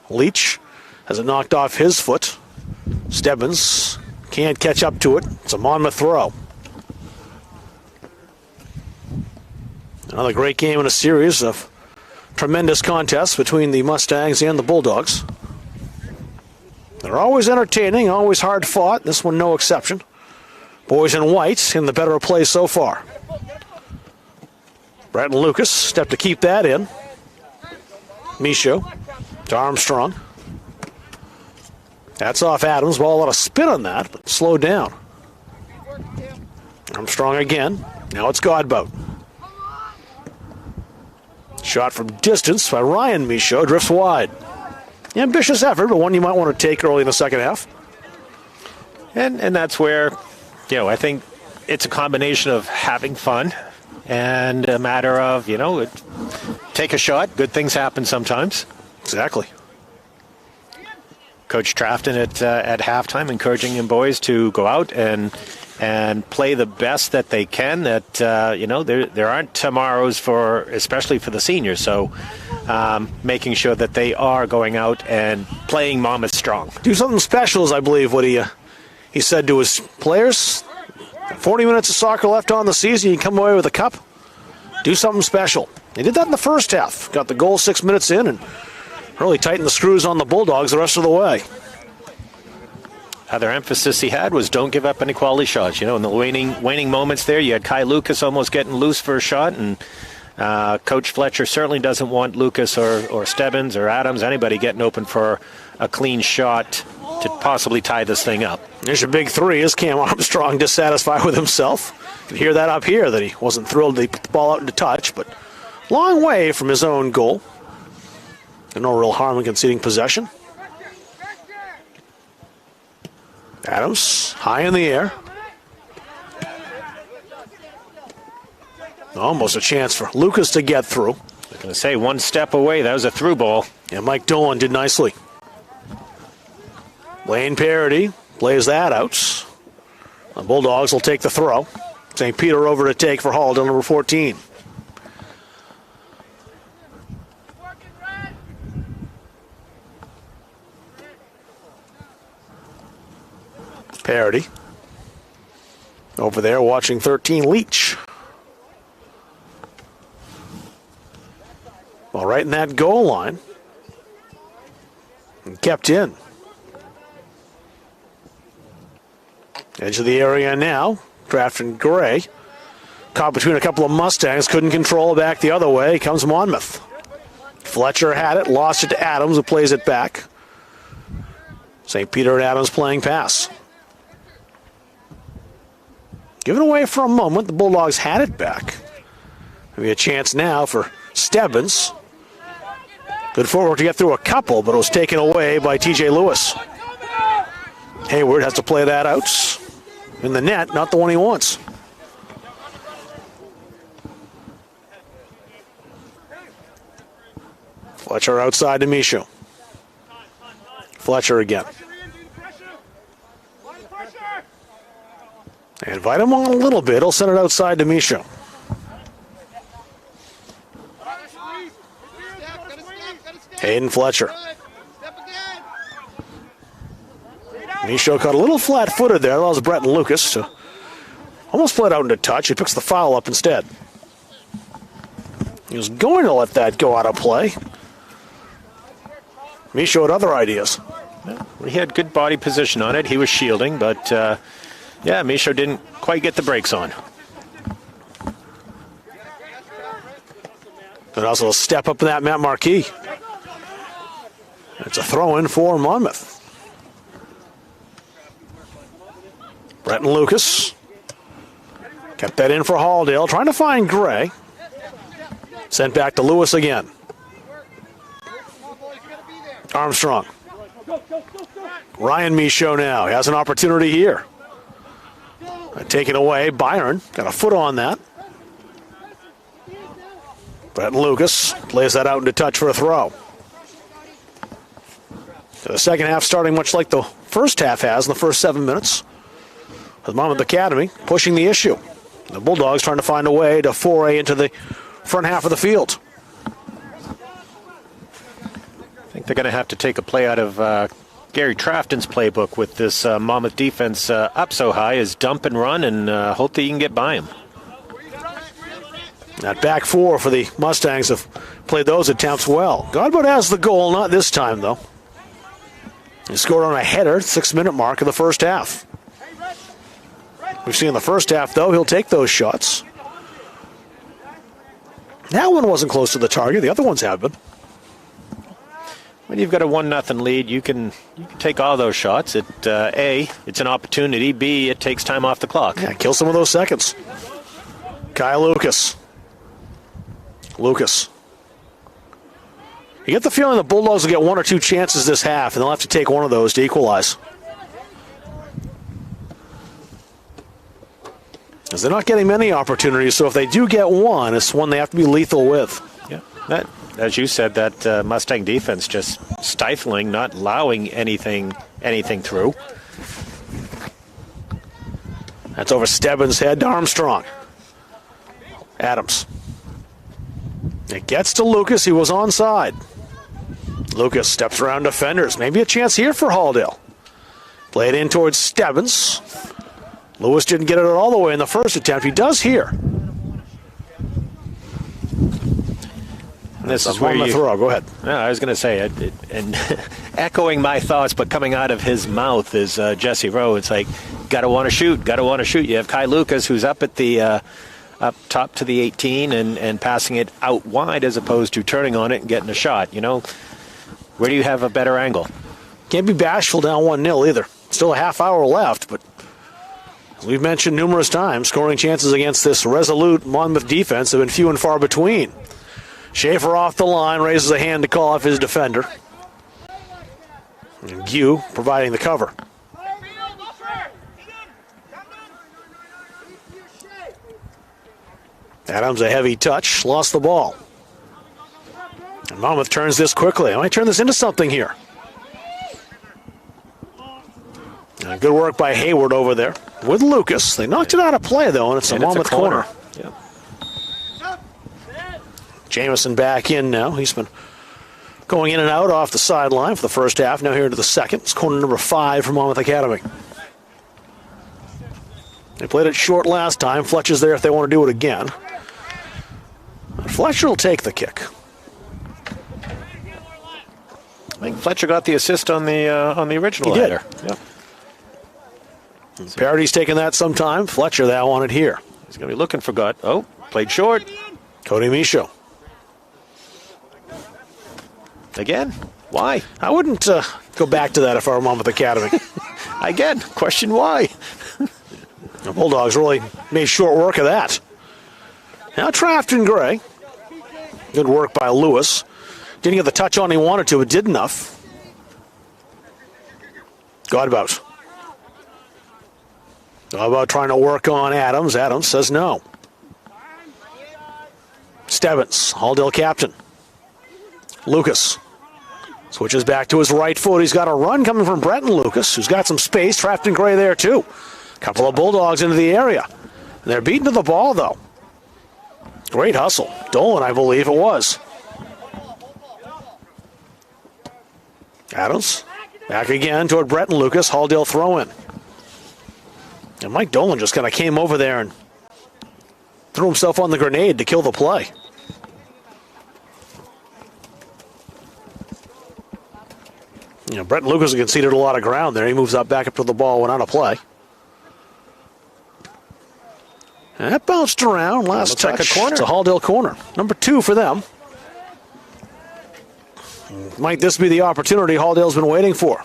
Leach has it knocked off his foot. Stebbins can't catch up to it. It's a Monmouth throw. Another great game in a series of tremendous contests between the Mustangs and the Bulldogs. They're always entertaining, always hard fought. This one no exception. Boys in white in the better play so far. Bretton Lucas stepped to keep that in. Michaud to Armstrong. That's off Adams. Ball, a lot of spin on that, but slowed down. Armstrong again. Now it's Godbout. Shot from distance by Ryan Michaud. Drifts wide. Ambitious effort, but one you might want to take early in the second half. And that's where, I think it's a combination of having fun and a matter of, take a shot. Good things happen sometimes. Exactly. Coach Trafton at halftime encouraging them boys to go out and play the best that they can. That there aren't tomorrows especially for the seniors. So making sure that they are going out and playing Monmouth strong. Do something special is, I believe, what he said to his players. 40 minutes of soccer left on the season. You come away with a cup. Do something special. They did that in the first half. Got the goal 6 minutes in and really tightened the screws on the Bulldogs the rest of the way. Other emphasis he had was don't give up any quality shots. In the waning moments there, you had Kai Lucas almost getting loose for a shot, and Coach Fletcher certainly doesn't want Lucas or Stebbins or Adams, anybody getting open for a clean shot to possibly tie this thing up. There's your big three. Is Cam Armstrong dissatisfied with himself? You can hear that up here, that he wasn't thrilled to put the ball out into touch, but long way from his own goal. And no real harm in conceding possession. Adams, high in the air. Almost a chance for Lucas to get through. I was going to say, one step away. That was a through ball. And Mike Dolan did nicely. Lane Parody plays that out. The Bulldogs will take the throw. St. Peter over to take for Halldale, number 14. Parody. Over there watching 13, Leach. Well, right in that goal line. And kept in. Edge of the area now. Drafton Gray. Caught between a couple of Mustangs, couldn't control it back the other way. Comes Monmouth. Fletcher had it, lost it to Adams, who plays it back. St. Peter and Adams playing pass. Given away for a moment, the Bulldogs had it back. Maybe a chance now for Stebbins. Good forward to get through a couple, but it was taken away by TJ Lewis. Hayward has to play that out. In the net, not the one he wants. Fletcher outside to Michaud. Fletcher again. They invite him on a little bit. He'll send it outside to Michaud. Hayden Fletcher. Michaud caught a little flat-footed there. Allows Breton Lucas to almost play it out into touch. He picks the foul up instead. He was going to let that go out of play. Michaud had other ideas. He had good body position on it. He was shielding, but Michaud didn't quite get the brakes on. And also a step up in that Matt Marquis. It's a throw-in for Monmouth. Breton Lucas kept that in for Halldale, trying to find Gray. Sent back to Lewis again. Armstrong. Ryan Michaud now. He has an opportunity here. Taken away. Byron got a foot on that. Breton Lucas plays that out into touch for a throw. So the second half starting much like the first half has in the first 7 minutes. With Monmouth Academy pushing the issue. The Bulldogs trying to find a way to foray into the front half of the field. I think they're going to have to take a play out of Gary Trafton's playbook with this Monmouth defense up so high is dump and run and hope that you can get by him. That back four for the Mustangs have played those attempts well. Godbout has the goal, not this time though. He scored on a header, 6-minute mark of the first half. We've seen in the first half, though, he'll take those shots. That one wasn't close to the target. The other ones have been. When you've got a 1-0 lead, you can take all those shots. It's an opportunity. B, it takes time off the clock. Yeah, kill some of those seconds. Kyle Lucas. You get the feeling the Bulldogs will get one or two chances this half, and they'll have to take one of those to equalize. Because they're not getting many opportunities, so if they do get one, it's one they have to be lethal with. Yeah, that, as you said, that Mustang defense just stifling, not allowing anything through. That's over Stebbins' head to Armstrong. Adams. It gets to Lucas. He was onside. Lucas steps around defenders. Maybe a chance here for Halldale. Play it in towards Stebbins. Lewis didn't get it all the way in the first attempt. He does here. And this is where you throw. Go ahead. No, I was going to say, and echoing my thoughts, but coming out of his mouth is Jesse Rowe. It's like, gotta want to shoot. You have Kai Lucas, who's up at the up top to the 18 and passing it out wide as opposed to turning on it and getting a shot. You know, where do you have a better angle? Can't be bashful down 1-0 either. Still a half hour left, but as we've mentioned numerous times, scoring chances against this resolute Monmouth defense have been few and far between. Schaefer off the line, raises a hand to call off his defender. And Gue providing the cover. Adams, a heavy touch, lost the ball. And Monmouth turns this quickly. I might turn this into something here. And good work by Hayward over there with Lucas. They knocked it out of play, though, and it's a Monmouth corner. Yeah. Jamison back in now. He's been going in and out off the sideline for the first half. Now here into the second. It's corner number 5 for Monmouth Academy. They played it short last time. Fletcher's there if they want to do it again. Fletcher will take the kick. I think Fletcher got the assist on the original header. Yep. Parody's taken that sometime. Fletcher that wanted here. He's going to be looking for God. Oh, played short. Cody Michaud. Again? Why? I wouldn't go back to that if I were Monmouth Academy. Again, question why? The Bulldogs really made short work of that. Now Trafton Gray. Good work by Lewis. Didn't get the touch on he wanted to, but did enough. Godbout. Godbout trying to work on Adams. Adams says no. Stebbins, Halldale captain. Lucas switches back to his right foot. He's got a run coming from Brenton Lucas, who's got some space. Trafton Gray there, too. Couple of Bulldogs into the area. And they're beaten to the ball, though. Great hustle. Dolan, I believe it was. Adams back again toward Brenton Lucas. Halldale throw in. And Mike Dolan just kind of came over there and threw himself on the grenade to kill the play. You know, Brenton Lucas conceded a lot of ground there. He moves up back up to the ball, went on a play. And that bounced around. Last touch. Like a corner. It's a Halldale corner. Number 2 for them. Might this be the opportunity Halldale's been waiting for?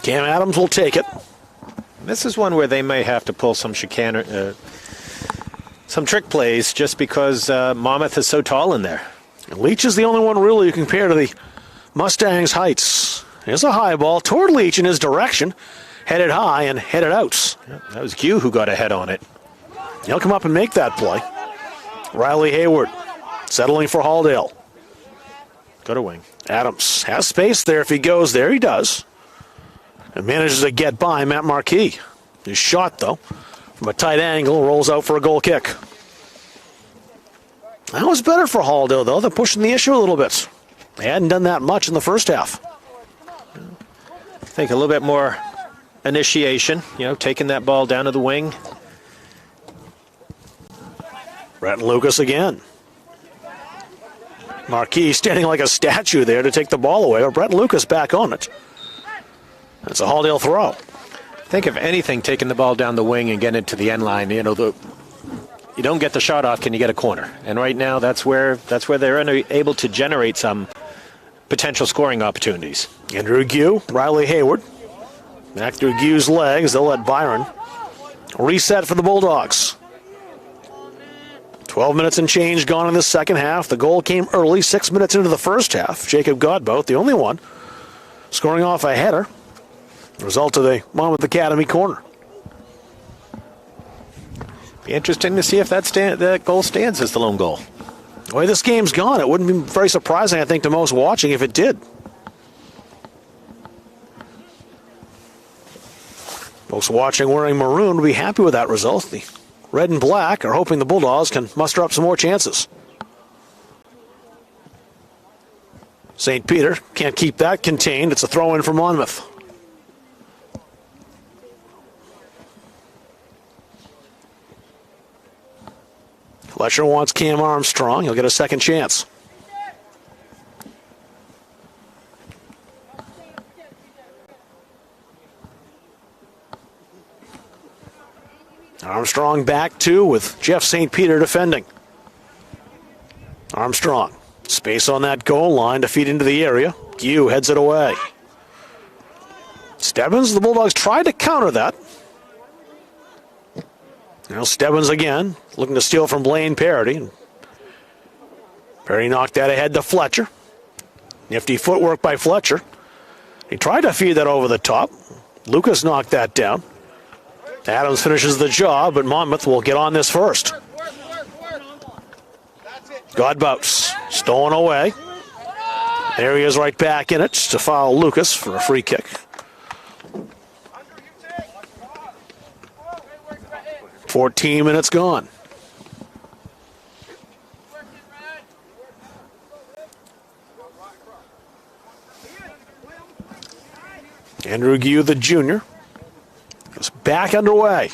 Cam Adams will take it. This is one where they may have to pull some some trick plays just because Monmouth is so tall in there. And Leach is the only one really you compare to the Mustangs' heights. Here's a high ball toward Leach in his direction. Headed high and headed out. That was Q who got ahead on it. He'll come up and make that play. Riley Hayward settling for Halldale. Go to wing. Adams has space there if he goes there. He does. And manages to get by Matt Marquis. His shot, though, from a tight angle, rolls out for a goal kick. That was better for Halldale, though. They're pushing the issue a little bit. They hadn't done that much in the first half. I think a little bit more initiation, taking that ball down to the wing. Brenton Lucas again. Marquis standing like a statue there to take the ball away, but Brenton Lucas back on it. That's a Halldale throw. I think if anything, taking the ball down the wing and getting it to the end line, you don't get the shot off, can you get a corner? And right now, that's where they're able to generate some potential scoring opportunities. Andrew Gue, Riley Hayward. Back through Gue's legs. They'll let Byron reset for the Bulldogs. 12 minutes and change gone in the second half. The goal came early, 6 minutes into the first half. Jacob Godbout, the only one, scoring off a header. Result of the Monmouth Academy corner. Be interesting to see if that goal stands as the lone goal. The way this game's gone, it wouldn't be very surprising, I think, to most watching if it did. Most watching wearing maroon would be happy with that result. The red and black are hoping the Bulldogs can muster up some more chances. St. Peter can't keep that contained. It's a throw-in for Monmouth. Fletcher wants Cam Armstrong. He'll get a second chance. Armstrong back two with Jeff St. Peter defending. Armstrong, space on that goal line to feed into the area. Gue heads it away. Stebbins, the Bulldogs tried to counter that. Now Stebbins again, looking to steal from Blaine Parody. Parody knocked that ahead to Fletcher. Nifty footwork by Fletcher. He tried to feed that over the top. Lucas knocked that down. Adams finishes the job, but Monmouth will get on this first. Godbout stolen away. There he is right back in it to foul Lucas for a free kick. 14 minutes gone. Andrew Gue, the junior, is back underway.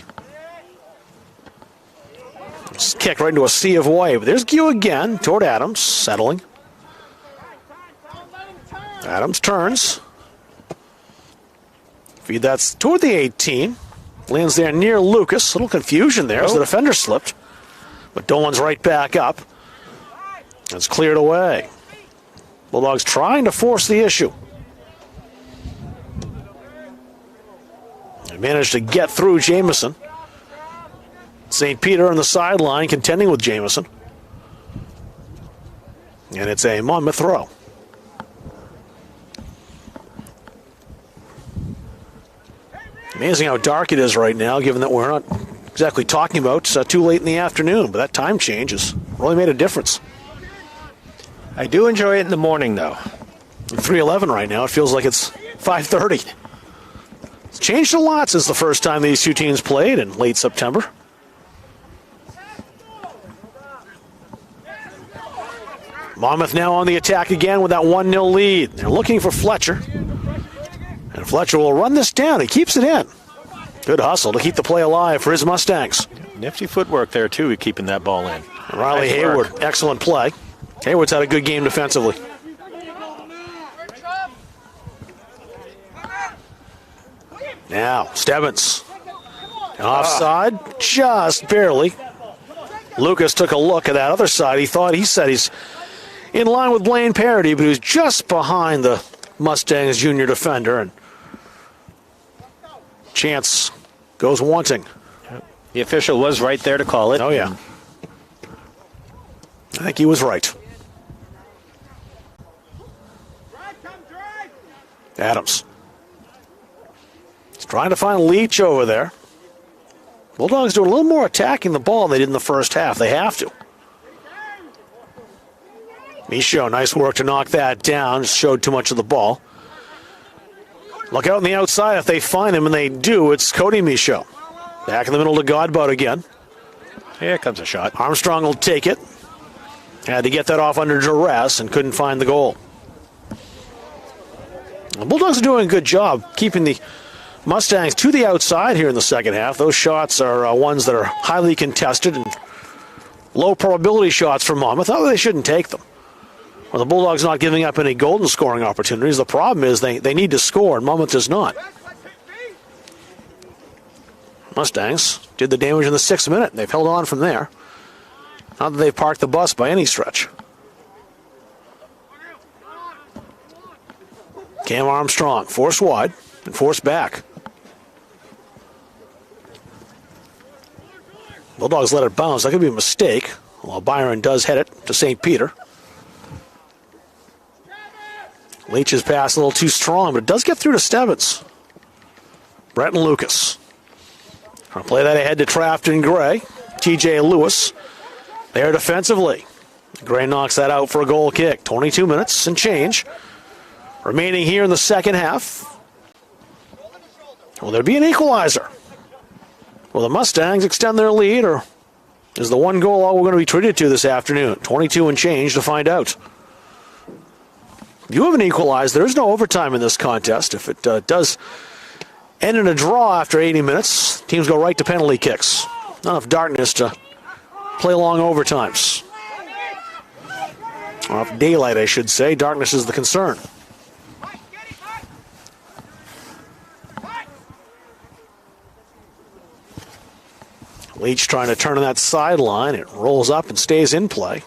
Just kicked right into a sea of white. But there's Gue again toward Adams, settling. Adams turns. Feed that's toward the 18. Lands there near Lucas. A little confusion there as the defender slipped. But Dolan's right back up. It's cleared away. Bulldogs trying to force the issue. They managed to get through Jamison. St. Peter on the sideline contending with Jamison. And it's a Monmouth throw. Amazing how dark it is right now, given that we're not exactly talking about too late in the afternoon. But that time change has really made a difference. I do enjoy it in the morning, though. 3:11 right now. It feels like it's 5:30. It's changed a lot since the first time these two teams played in late September. Monmouth now on the attack again with that 1-0 lead. They're looking for Fletcher. And Fletcher will run this down. He keeps it in. Good hustle to keep the play alive for his Mustangs. Nifty footwork there, too, keeping that ball in. Riley Hayward, excellent play. Hayward's had a good game defensively. Now, Stebbins. Offside, just barely. Lucas took a look at that other side. He said he's in line with Blaine Parody, but he was just behind the Mustangs junior defender. And chance goes wanting. The official was right there to call it. Oh, yeah. I think he was right. Adams. He's trying to find Leach over there. Bulldogs doing a little more attacking the ball than they did in the first half. They have to. Michaud, nice work to knock that down. Just showed too much of the ball. Look out on the outside if they find him, and they do. It's Cody Michaud. Back in the middle to Godbout again. Here comes a shot. Armstrong will take it. Had to get that off under duress and couldn't find the goal. The Bulldogs are doing a good job keeping the Mustangs to the outside here in the second half. Those shots are ones that are highly contested and low probability shots for Monmouth. Although they shouldn't take them. Well, the Bulldogs not giving up any golden scoring opportunities. The problem is they need to score, and Monmouth does not. Mustangs did the damage in the 6th minute. They've held on from there. Not that they've parked the bus by any stretch. Cam Armstrong, forced wide and forced back. Bulldogs let it bounce. That could be a mistake. While Byron does head it to St. Peter. Leach's pass a little too strong, but it does get through to Stebbins. Breton Lucas. Trying to play that ahead to Trafton Gray. TJ Lewis there defensively. Gray knocks that out for a goal kick. 22 minutes and change remaining here in the second half. Will there be an equalizer? Will the Mustangs extend their lead, or is the one goal all we're going to be treated to this afternoon? 22 and change to find out. If you have an equalizer, there is no overtime in this contest. If it does end in a draw after 80 minutes, teams go right to penalty kicks. Not enough darkness to play long overtimes. Off daylight, I should say. Darkness is the concern. Leach trying to turn on that sideline. It rolls up and stays in play.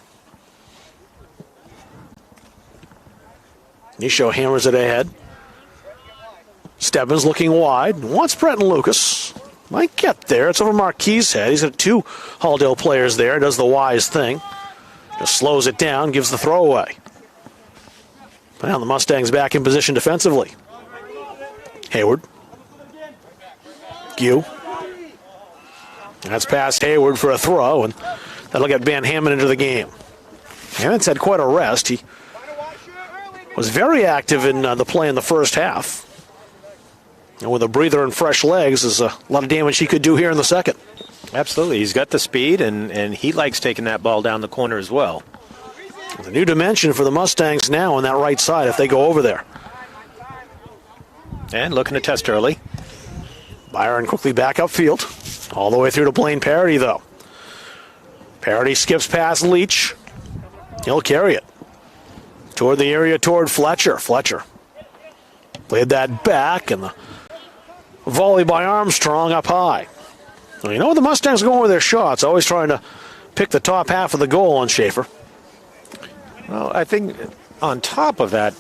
Michaud hammers it ahead. Stebbins looking wide. Wants Breton Lucas. Might get there. It's over Marquis' head. He's got 2 Halldale players there. Does the wise thing. Just slows it down. Gives the throw away. Now the Mustangs back in position defensively. Hayward. Gue. That's past Hayward for a throw, and that'll get Van Hammond into the game. Hammond's had quite a rest. He was very active in the play in the first half. And with a breather and fresh legs, there's a lot of damage he could do here in the second. Absolutely. He's got the speed, and he likes taking that ball down the corner as well. It's a new dimension for the Mustangs now on that right side if they go over there. And looking to test early. Byron quickly back upfield. All the way through to Blaine Parody, though. Parody skips past Leach. He'll carry it. Toward the area, toward Fletcher. Fletcher played that back, and Volley by Armstrong up high. Well, you know the Mustangs are going with their shots, always trying to pick the top half of the goal on Schaefer. Well, I think on top of that,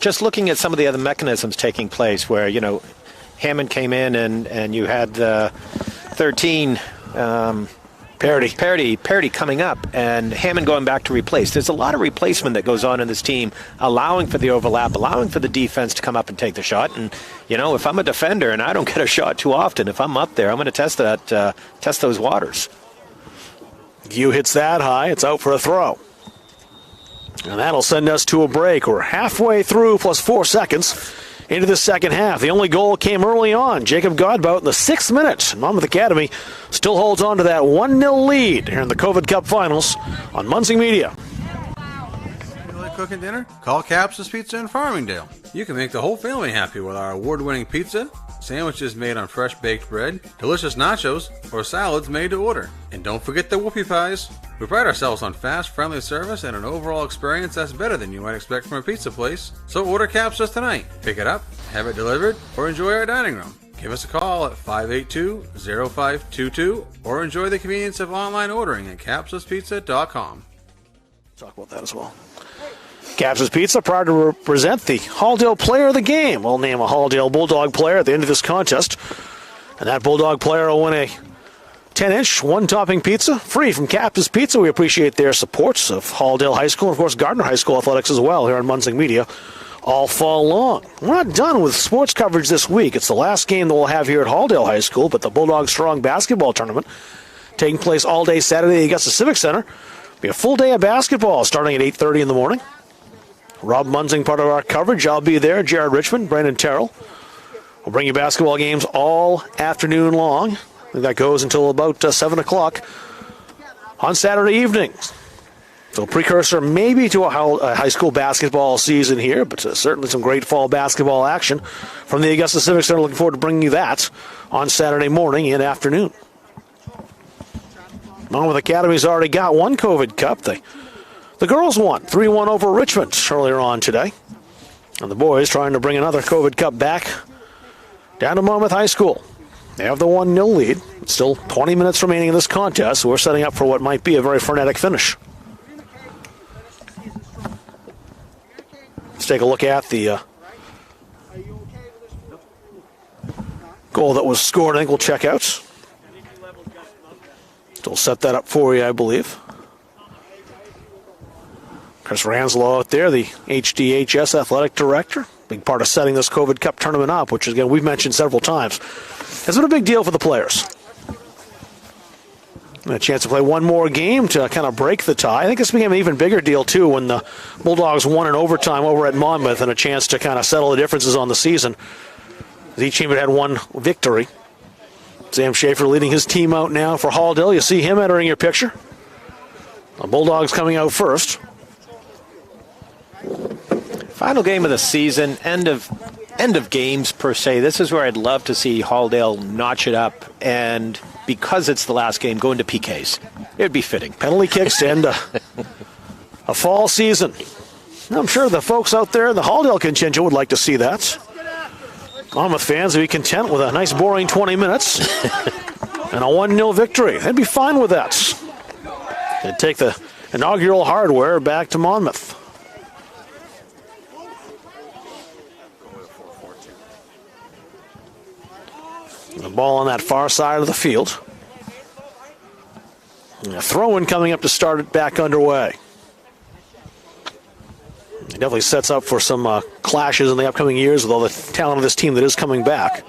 just looking at some of the other mechanisms taking place where, Hammond came in and you had 13 Parity coming up and Hammond going back to replace. There's a lot of replacement that goes on in this team, allowing for the overlap, allowing for the defense to come up and take the shot. And, if I'm a defender and I don't get a shot too often, if I'm up there, I'm going to test those waters. Yu hits that high. It's out for a throw. And that'll send us to a break. We're halfway through plus 4 seconds into the second half. The only goal came early on. Jacob Godbout in the 6th minute. Monmouth Academy still holds on to that 1-0 lead here in the COVID Cup Finals on Muncie Media. You like cooking dinner? Call Caps's Pizza in Farmingdale. You can make the whole family happy with our award-winning pizza, sandwiches made on fresh baked bread, delicious nachos, or salads made to order. And don't forget the whoopie pies. We pride ourselves on fast, friendly service and an overall experience that's better than you might expect from a pizza place. So order Capsa's tonight. Pick it up, have it delivered, or enjoy our dining room. Give us a call at 582-0522 or enjoy the convenience of online ordering at capsaspizza.com. Talk about that as well. Capsa's Pizza, proud to represent the Halldale Player of the Game. We'll name a Halldale Bulldog player at the end of this contest. And that Bulldog player will win a 10-inch, one-topping pizza, free from Capsa's Pizza. We appreciate their supports of Halldale High School and, of course, Gardner High School athletics as well here on Muncie Media all fall long. We're not done with sports coverage this week. It's the last game that we'll have here at Halldale High School, but the Bulldog Strong Basketball Tournament taking place all day Saturday at the Augusta Civic Center. Be a full day of basketball starting at 8:30 in the morning. Rob Munzing, part of our coverage. I'll be there. Jared Richmond, Brandon Terrell. We'll bring you basketball games all afternoon long. I think that goes until about 7 o'clock on Saturday evenings. So a precursor maybe to a high school basketball season here, but certainly some great fall basketball action from the Augusta Civic Center. Looking forward to bringing you that on Saturday morning and afternoon. Monmouth Academy's already got one COVID Cup. The girls won 3-1 over Richmond earlier on today. And the boys trying to bring another COVID Cup back down to Monmouth High School. They have the 1-0 lead. Still 20 minutes remaining in this contest, so we're setting up for what might be a very frenetic finish. Let's take a look at the goal that was scored. I think we'll check out. Still set that up for you, I believe. Chris Ranslow out there, the HDHS athletic director. Big part of setting this COVID Cup tournament up, which, again, we've mentioned several times. It's been a big deal for the players. And a chance to play one more game to kind of break the tie. I think this became an even bigger deal, too, when the Bulldogs won in overtime over at Monmouth and a chance to kind of settle the differences on the season. Each team had one victory. Sam Schaefer leading his team out now for Halldale. You see him entering your picture. The Bulldogs coming out first. Final game of the season, end of games per se. This is where I'd love to see Halldale notch it up, and because it's the last game, go into PKs. It'd be fitting. Penalty kicks to end a fall season. I'm sure the folks out there in the Halldale contingent would like to see that. Monmouth fans would be content with a nice boring 20 minutes and a 1-0 victory. They'd be fine with that. They'd take the inaugural hardware back to Monmouth. The ball on that far side of the field. And a throw-in coming up to start it back underway. It definitely sets up for some clashes in the upcoming years with all the talent of this team that is coming back.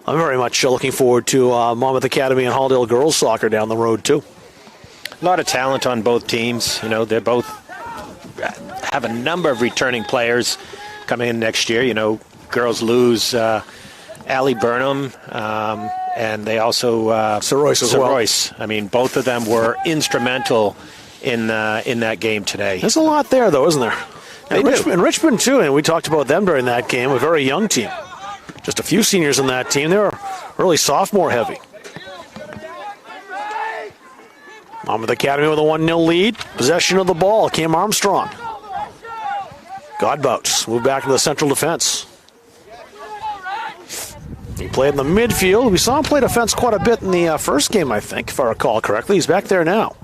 I'm very much looking forward to Monmouth Academy and Halldale girls soccer down the road, too. A lot of talent on both teams. They both have a number of returning players coming in next year. Girls lose Allie Burnham, and they also Sir Royce as well. I mean, both of them were instrumental in that game today. There's a lot there, though, isn't there? And Richmond, too, and we talked about them during that game, a very young team. Just a few seniors in that team. They were really sophomore heavy. Monmouth Academy with a 1-0 lead. Possession of the ball. Cam Armstrong. Godbout moved back into the central defense. He played in the midfield. We saw him play defense quite a bit in the first game, I think, if I recall correctly. He's back there now.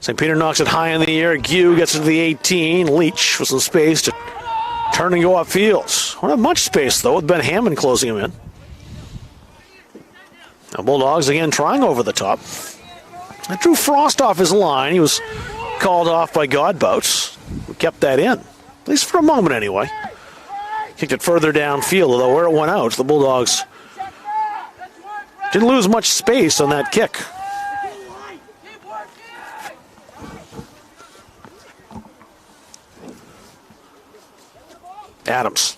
St. Peter knocks it high in the air. Gue gets into the 18. Leach with some space to turn and go upfield. Don't have much space, though, with Ben Hammond closing him in. Now Bulldogs again trying over the top. That drew Frost off his line. He was called off by Godbout. We kept that in, at least for a moment anyway. Kicked it further downfield, although where it went out, the Bulldogs didn't lose much space on that kick. Adams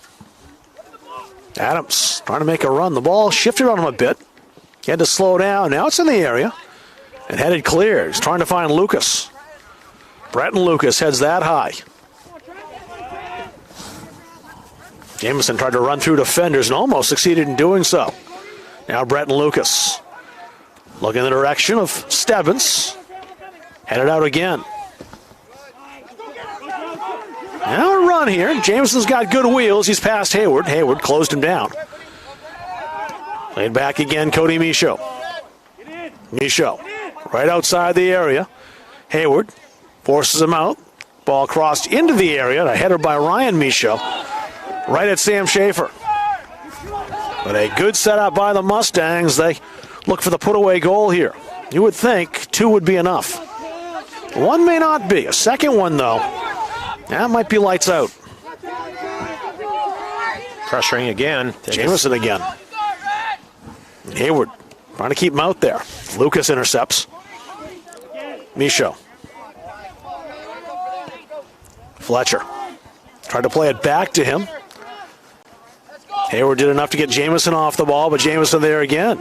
trying to make a run. The ball shifted on him a bit. He had to slow down. Now it's in the area and headed clear. He's trying to find Lucas. Bretton Lucas heads that high. Jamison tried to run through defenders and almost succeeded in doing so. Now Bretton Lucas looking in the direction of Stebbins. Headed out again. Now a run here. Jamison's got good wheels. He's past Hayward. Hayward closed him down. Played back again, Cody Michaud. Michaud right outside the area. Hayward forces him out. Ball crossed into the area. A header by Ryan Michaud. Right at Sam Schaefer. But a good setup by the Mustangs. They look for the put-away goal here. You would think 2 would be enough. 1 may not be. A second one, though, that might be lights out. Pressuring again. Jamison again. Hayward trying to keep him out there. Lucas intercepts. Michaud. Fletcher tried to play it back to him. Hayward did enough to get Jamison off the ball, but Jamison there again.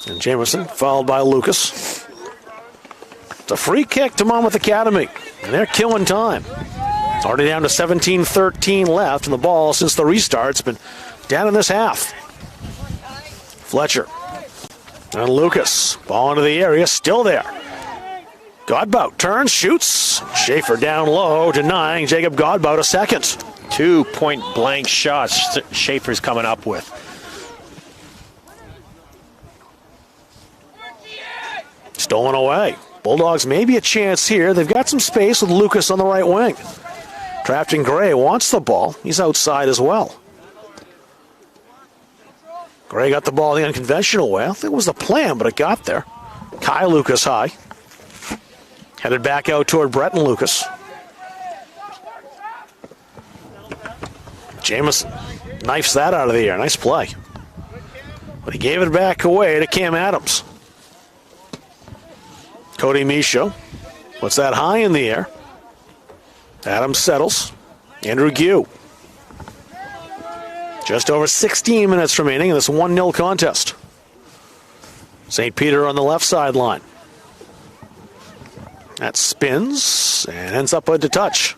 And Jamison followed by Lucas. It's a free kick to Monmouth Academy, and they're killing time. It's already down to 17-13 left, and the ball, since the restart's been down in this half. Fletcher and Lucas. Ball into the area, still there. Godbout turns, shoots. Schaefer down low, denying Jacob Godbout a second. 2 point-blank shots Schaefer's coming up with. Stolen away. Bulldogs maybe a chance here. They've got some space with Lucas on the right wing. Trafton Gray wants the ball. He's outside as well. Gray got the ball the unconventional way. I don't think it was the plan, but it got there. Kai Lucas high. Headed back out toward Bretton Lucas. Jamison knifes that out of the air. Nice play. But he gave it back away to Cam Adams. Cody Michaud puts that high in the air. Adams settles. Andrew Gue. Just over 16 minutes remaining in this 1-0 contest. St. Peter on the left sideline. That spins and ends up into touch.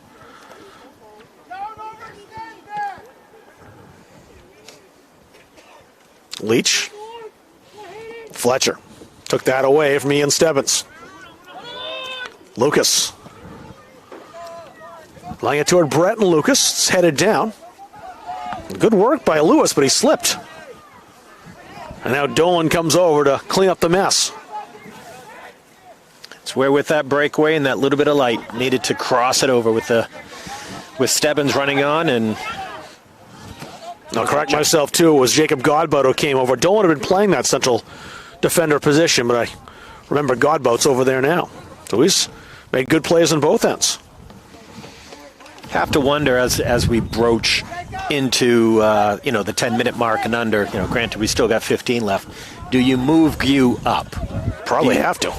Leach. Fletcher took that away from Ian Stebbins. Lucas. Laying it toward Bretton Lucas. It's headed down. Good work by Lewis, but he slipped. And now Dolan comes over to clean up the mess. It's where with that breakaway and that little bit of light, needed to cross it over with Stebbins running on. And I'll correct myself too. It was Jacob Godbout who came over. Dolan had been playing that central defender position, but I remember Godbout's over there now. So he's made good plays on both ends. Have to wonder as we broach into the 10-minute mark and under. Granted, we still got 15 left. Do you move Gue up? Probably have to.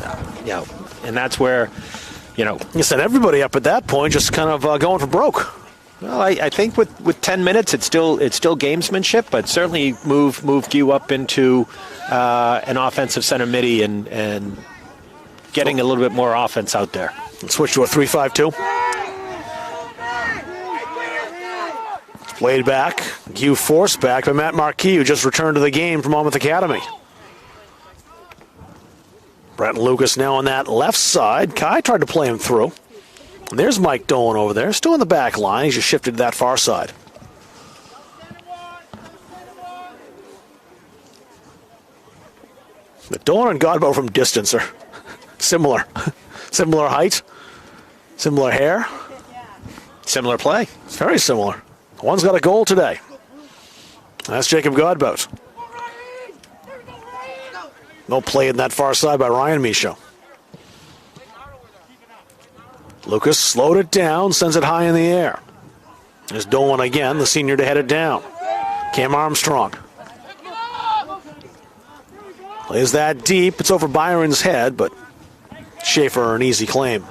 Yeah, and that's where, you send everybody up at that point, just kind of going for broke. Well, I think with 10 minutes, it's still gamesmanship, but certainly move Gue up into an offensive center midi and getting a little bit more offense out there. Switch to a 3-5-2. Played back. Gue forced back by Matt Marquis, who just returned to the game from Monmouth Academy. Bretton Lucas now on that left side. Kai tried to play him through. And there's Mike Dolan over there, still in the back line. He's just shifted to that far side. But Dolan and Godbout from distance are similar. Similar height, similar hair. Similar play. It's very similar. One's got a goal today. That's Jacob Godbout. No play in that far side by Ryan Michaud. Lucas slowed it down, sends it high in the air. There's Dolan again, the senior, to head it down. Cam Armstrong. Plays that deep. It's over Byron's head, but Schaefer an easy claim.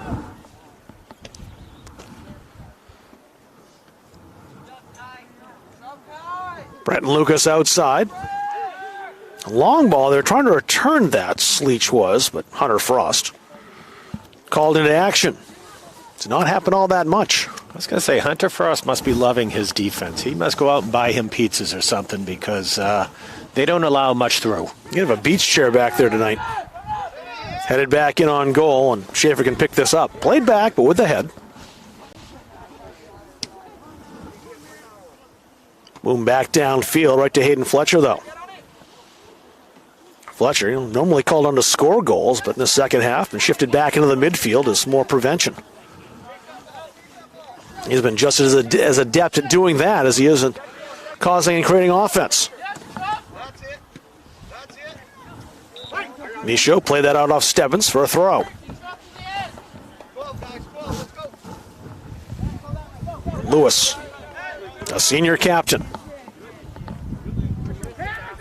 Bretton Lucas outside. Long ball, they're trying to return that, Sleech was, but Hunter Frost called into action. Did not happen all that much. I was going to say, Hunter Frost must be loving his defense. He must go out and buy him pizzas or something because they don't allow much through. You have a beach chair back there tonight. Headed back in on goal, and Schaefer can pick this up. Played back, but with the head. Boom back downfield, right to Hayden Fletcher, though. Fletcher, normally called on to score goals, but in the second half, been shifted back into the midfield as more prevention. He's been just as adept at doing that as he is at causing and creating offense. Michaud played that out off Stebbins for a throw. Lewis, a senior captain.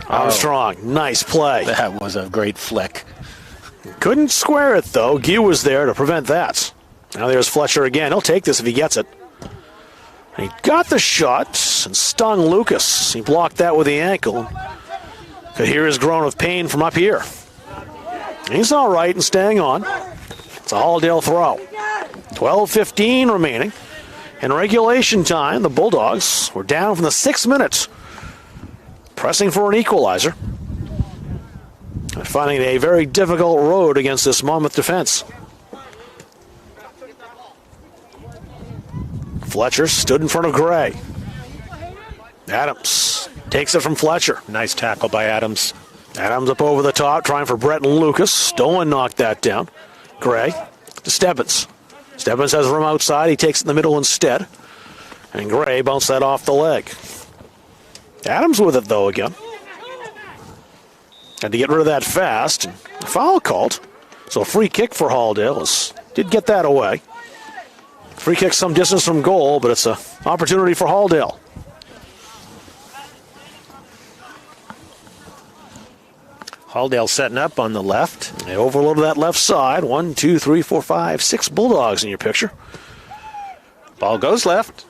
Armstrong, nice play. That was a great flick. Couldn't square it, though. Guy was there to prevent that. Now there's Fletcher again. He'll take this if he gets it. He got the shot and stung Lucas. He blocked that with the ankle. Could hear his groan of pain from up here. He's all right and staying on. It's a Halldale throw. 12:15 remaining. In regulation time, the Bulldogs were down from the 6 minutes. Pressing for an equalizer. Finding a very difficult road against this Monmouth defense. Fletcher stood in front of Gray. Adams takes it from Fletcher. Nice tackle by Adams. Adams up over the top, trying for Bretton Lucas. Dolan knocked that down. Gray to Stebbins. Stebbins has room outside. He takes it in the middle instead. And Gray bounced that off the leg. Adams with it, though, again. Had to get rid of that fast. A foul called. So a free kick for Halldale. Did get that away. Free kick some distance from goal, but it's an opportunity for Halldale. Halldale setting up on the left. They overloaded that left side. 1, 2, 3, 4, 5, 6 Bulldogs in your picture. Ball goes left.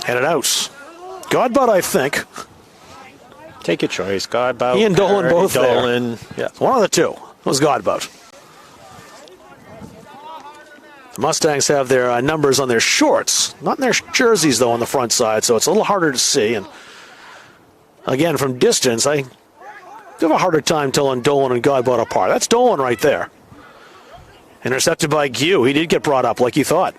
Headed out. Godbout, I think. Take your choice. Godbout. He and Dolan both Dolan. There. Yeah, one of the two was Godbout. The Mustangs have their numbers on their shorts, not in their jerseys, though, on the front side, so it's a little harder to see. And again, from distance, I do have a harder time telling Dolan and Godbout apart. That's Dolan right there. Intercepted by Guy. He did get brought up like he thought.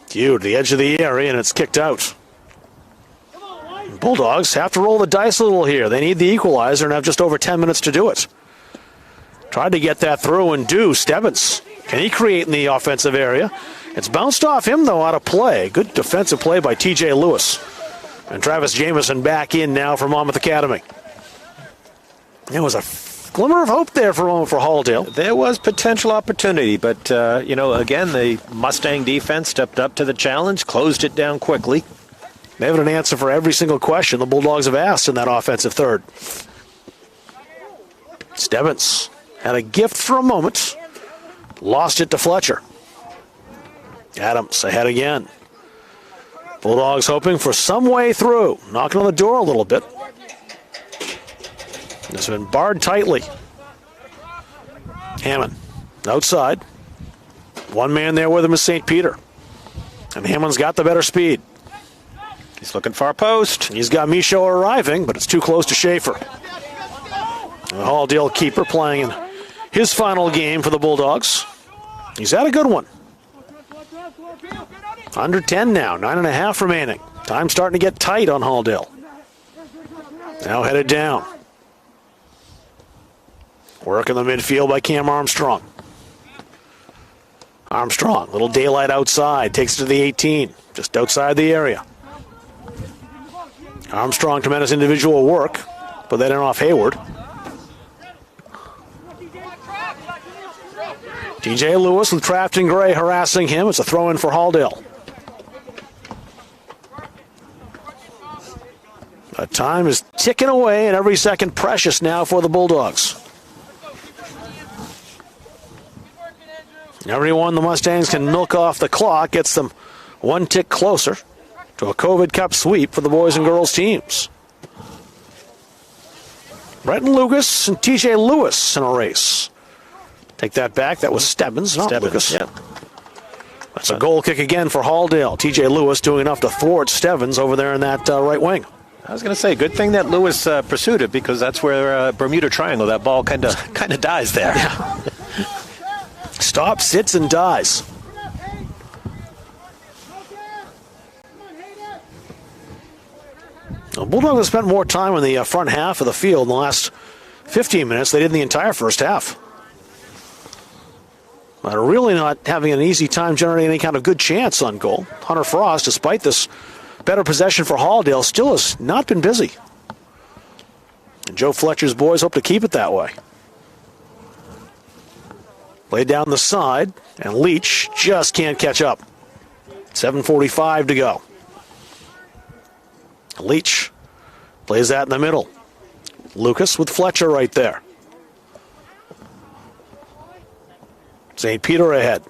Guy to the edge of the area, and it's kicked out. Bulldogs have to roll the dice a little here. They need the equalizer and have just over 10 minutes to do it. Tried to get that through and do. Stebbins, can he create in the offensive area? It's bounced off him, though, out of play. Good defensive play by T.J. Lewis. And Travis Jamieson back in now for Monmouth Academy. There was a glimmer of hope there for a moment for Halldale. There was potential opportunity, but, again, the Mustang defense stepped up to the challenge, closed it down quickly. They have an answer for every single question the Bulldogs have asked in that offensive third. Stebbins had a gift for a moment. Lost it to Fletcher. Adams ahead again. Bulldogs hoping for some way through. Knocking on the door a little bit. It's been barred tightly. Hammond outside. One man there with him is St. Peter. And Hammond's got the better speed. He's looking for a post. He's got Michaud arriving, but it's too close to Schaefer. The Halldale keeper playing in his final game for the Bulldogs. He's had a good one. Under 10 now, 9.5 remaining. Time starting to get tight on Halldale. Now headed down. Work in the midfield by Cam Armstrong. Armstrong, little daylight outside, takes it to the 18, just outside the area. Armstrong, tremendous individual work, but that in off Hayward. TJ Lewis with Trafton Gray harassing him. It's a throw-in for Halldale. The time is ticking away, and every second precious now for the Bulldogs. Everyone the Mustangs can milk off the clock gets them one tick closer to a COVID Cup sweep for the boys and girls teams. Brenton Lucas and TJ Lewis in a race. Take that back. That was Stebbins, not Lucas. Yeah. That's a goal kick again for Halldale. TJ Lewis doing enough to thwart Stebbins over there in that right wing. I was going to say, good thing that Lewis pursued it, because that's where Bermuda Triangle, that ball kind of dies there. Yeah. Stops, sits, and dies. The Bulldogs have spent more time in the front half of the field in the last 15 minutes than they did in the entire first half. But really not having an easy time generating any kind of good chance on goal. Hunter Frost, despite this better possession for Halldale, still has not been busy. And Joe Fletcher's boys hope to keep it that way. Laid down the side, and Leach just can't catch up. 7:45 to go. Leach plays that in the middle. Lucas with Fletcher right there. St. Peter ahead.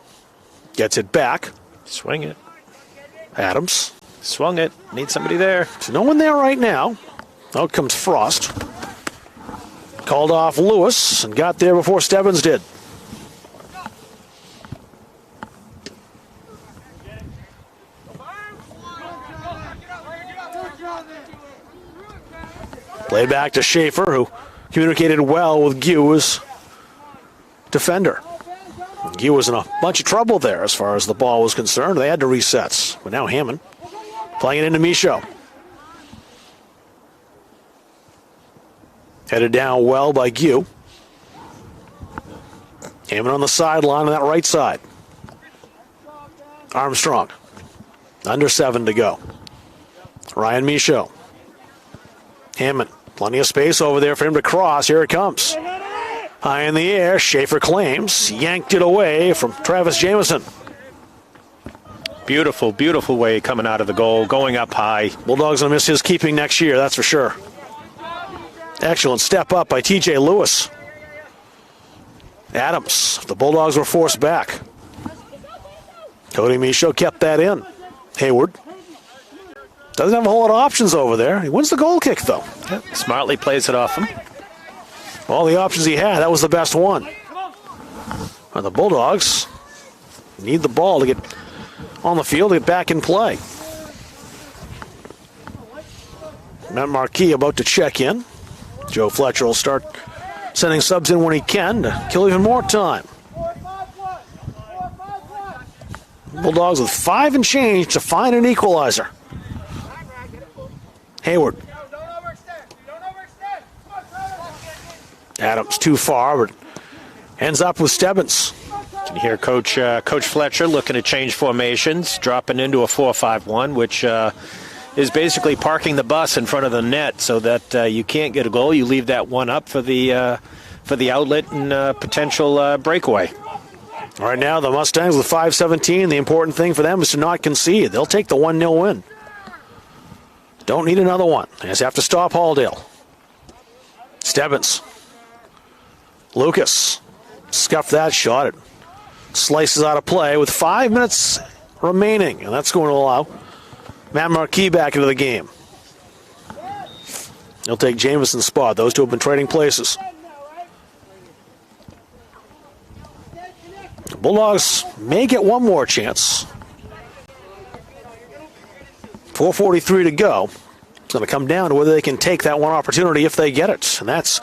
Gets it back. Swing it. Adams. Swung it. Need somebody there. There's no one there right now. Out comes Frost. Called off Lewis and got there before Stebbins did. Played back to Schaefer, who communicated well with Gu's defender. Gu was in a bunch of trouble there as far as the ball was concerned. They had to reset. But now Hammond playing it into Michaud. Headed down well by Gu. Hammond on the sideline on that right side. Armstrong. Under 7 to go. Ryan Michaud. Hammond. Plenty of space over there for him to cross. Here it comes. High in the air. Schaefer claims. Yanked it away from Travis Jameson. Beautiful, beautiful way coming out of the goal. Going up high. Bulldogs going to miss his keeping next year, that's for sure. Excellent step up by TJ Lewis. Adams. The Bulldogs were forced back. Cody Michaud kept that in. Hayward. Doesn't have a whole lot of options over there. He wins the goal kick, though. Yep. Smartly plays it off him. All the options he had, that was the best one. And the Bulldogs need the ball to get on the field to get back in play. Matt Marquis about to check in. Joe Fletcher will start sending subs in when he can to kill even more time. Bulldogs with 5 and change to find an equalizer. Hayward. Adams too far, but ends up with Stebbins. You can hear Coach Fletcher looking to change formations, dropping into a 4-5-1, which is basically parking the bus in front of the net so that you can't get a goal. You leave that one up for the outlet and potential breakaway. Right now, the Mustangs with 5:17. The important thing for them is to not concede. They'll take the 1-0 win. Don't need another one. They just have to stop Halldale. Stebbins. Lucas. Scuffed that shot. It slices out of play with 5 minutes remaining. And that's going to allow Matt Marquis back into the game. He'll take Jameson's spot. Those two have been trading places. The Bulldogs may get one more chance. 4:43 to go. It's going to come down to whether they can take that one opportunity if they get it. And that's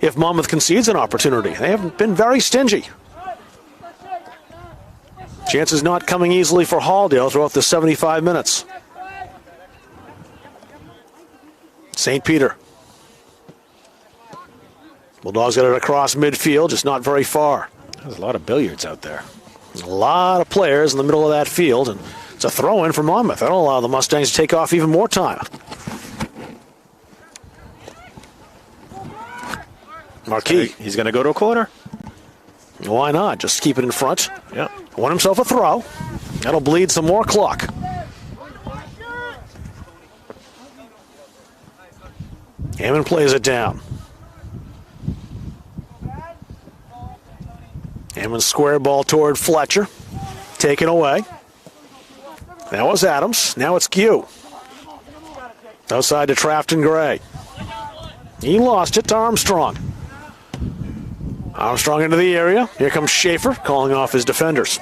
if Monmouth concedes an opportunity. They haven't been very stingy. Chances not coming easily for Halldale throughout the 75 minutes. St. Peter. Bulldogs got it across midfield, just not very far. There's a lot of billiards out there. There's a lot of players in the middle of that field, and it's a throw-in for Monmouth. That'll allow the Mustangs to take off even more time. Marquis. He's going to go to a corner. Why not? Just keep it in front. Yeah. Won himself a throw. That'll bleed some more clock. Hammond plays it down. Hammond square ball toward Fletcher. Taken away. That was Adams. Now it's Q. Outside to Trafton Gray. He lost it to Armstrong. Armstrong into the area. Here comes Schaefer calling off his defenders.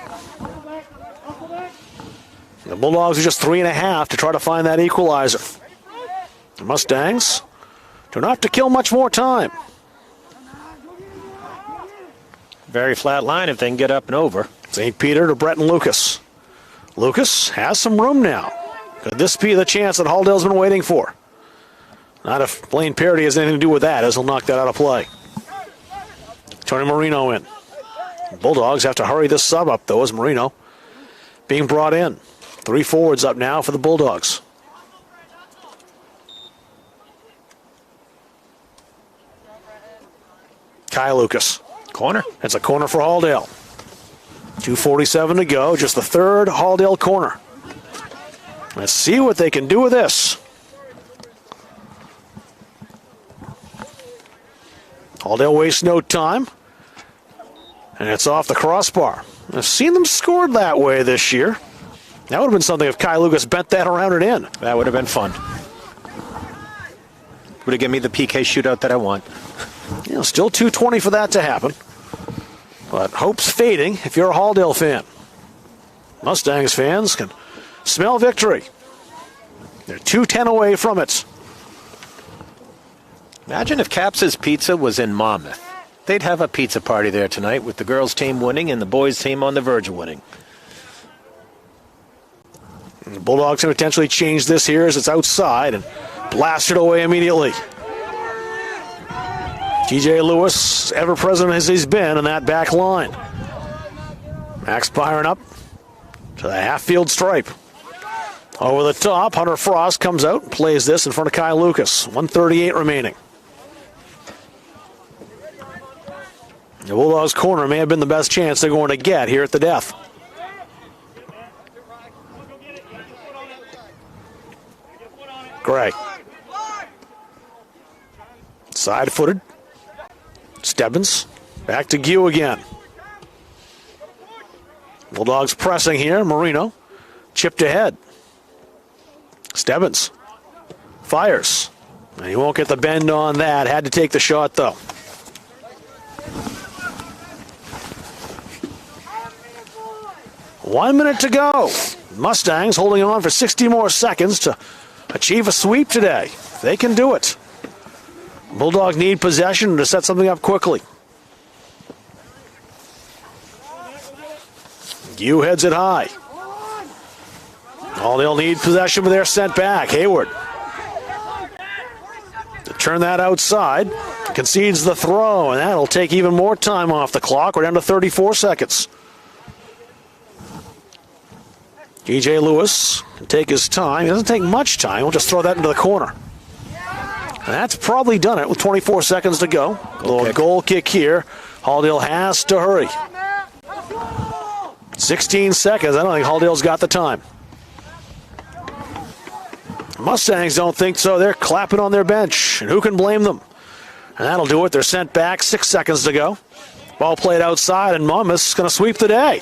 The Bulldogs are just 3.5 to try to find that equalizer. The Mustangs don't have to kill much more time. Very flat line if they can get up and over. St. Peter to Breton Lucas. Lucas has some room now. Could this be the chance that Halldale's been waiting for? Not if Blaine Parody has anything to do with that, as he'll knock that out of play. Tony Marino in. Bulldogs have to hurry this sub up, though, as Marino being brought in. 3 forwards up now for the Bulldogs. Kai Lucas. Corner. It's a corner for Halldale. 2:47 to go. Just the third Halldale corner. Let's see what they can do with this. Halldale wastes no time. And it's off the crossbar. I've seen them scored that way this year. That would have been something if Kai Lucas bent that around and in. That would have been fun. Would have given me the PK shootout that I want. Still 2:20 for that to happen. But hope's fading if you're a Halldale fan. Mustangs fans can smell victory. They're 2:10 away from it. Imagine if Caps's Pizza was in Monmouth. They'd have a pizza party there tonight with the girls' team winning and the boys' team on the verge of winning. And the Bulldogs can potentially change this here as it's outside and blast it away immediately. TJ Lewis, ever present as he's been in that back line. Max Byron up to the half-field stripe. Over the top, Hunter Frost comes out and plays this in front of Kai Lucas. 1:38 remaining. The Bulldogs' corner may have been the best chance they're going to get here at the death. Gray. Side-footed. Stebbins. Back to Gue again. Bulldogs pressing here. Marino. Chipped ahead. Stebbins. Fires. And he won't get the bend on that. Had to take the shot, though. One minute to go. Mustangs holding on for 60 more seconds to achieve a sweep today. They can do it. Bulldogs need possession to set something up quickly. Gue heads it high. All they'll need possession, but they're sent back. Hayward. To turn that outside. Concedes the throw, and that'll take even more time off the clock. We're down to 34 seconds. TJ Lewis can take his time. He doesn't take much time. We'll just throw that into the corner. And that's probably done it with 24 seconds to go. A little goal kick here. Halldale has to hurry. 16 seconds. I don't think Halldale's got the time. Mustangs don't think so. They're clapping on their bench. And who can blame them? And that'll do it. They're sent back. 6 seconds to go. Ball played outside, and Monmouth's going to sweep the day.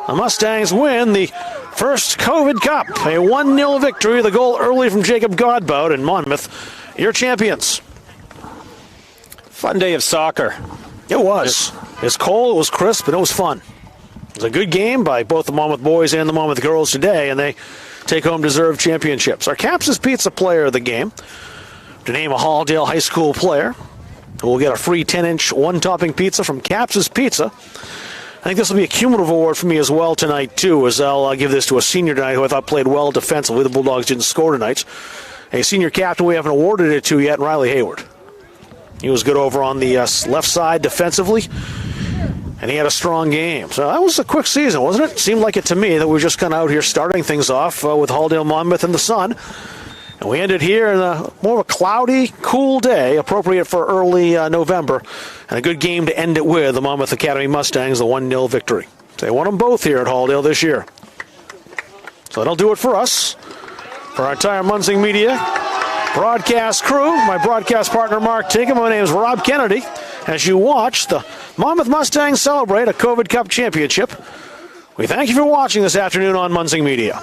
The Mustangs win the first COVID Cup. A 1-0 victory. The goal early from Jacob Godbout, and Monmouth, your champions. Fun day of soccer. It was. It was cold, it was crisp, and it was fun. It was a good game by both the Monmouth boys and the Monmouth girls today, and they take home deserved championships. Our Caps's Pizza player of the game, to name a Halldale High School player, who will get a free 10-inch one-topping pizza from Caps's Pizza. I think this will be a cumulative award for me as well tonight, too, as I'll give this to a senior tonight who I thought played well defensively. The Bulldogs didn't score tonight. A senior captain we haven't awarded it to yet, Riley Hayward. He was good over on the left side defensively, and he had a strong game. So that was a quick season, wasn't it? Seemed like it to me that we were just kind of out here starting things off with Halldale Monmouth in the sun. And we ended here in more of a cloudy, cool day, appropriate for early November, and a good game to end it with. The Monmouth Academy Mustangs, the 1-0 victory. They won them both here at Halldale this year. So that'll do it for us. For our entire Munzing Media broadcast crew, my broadcast partner Mark Tinkham, my name is Rob Kennedy. As you watch the Monmouth Mustangs celebrate a COVID Cup championship, we thank you for watching this afternoon on Munzing Media.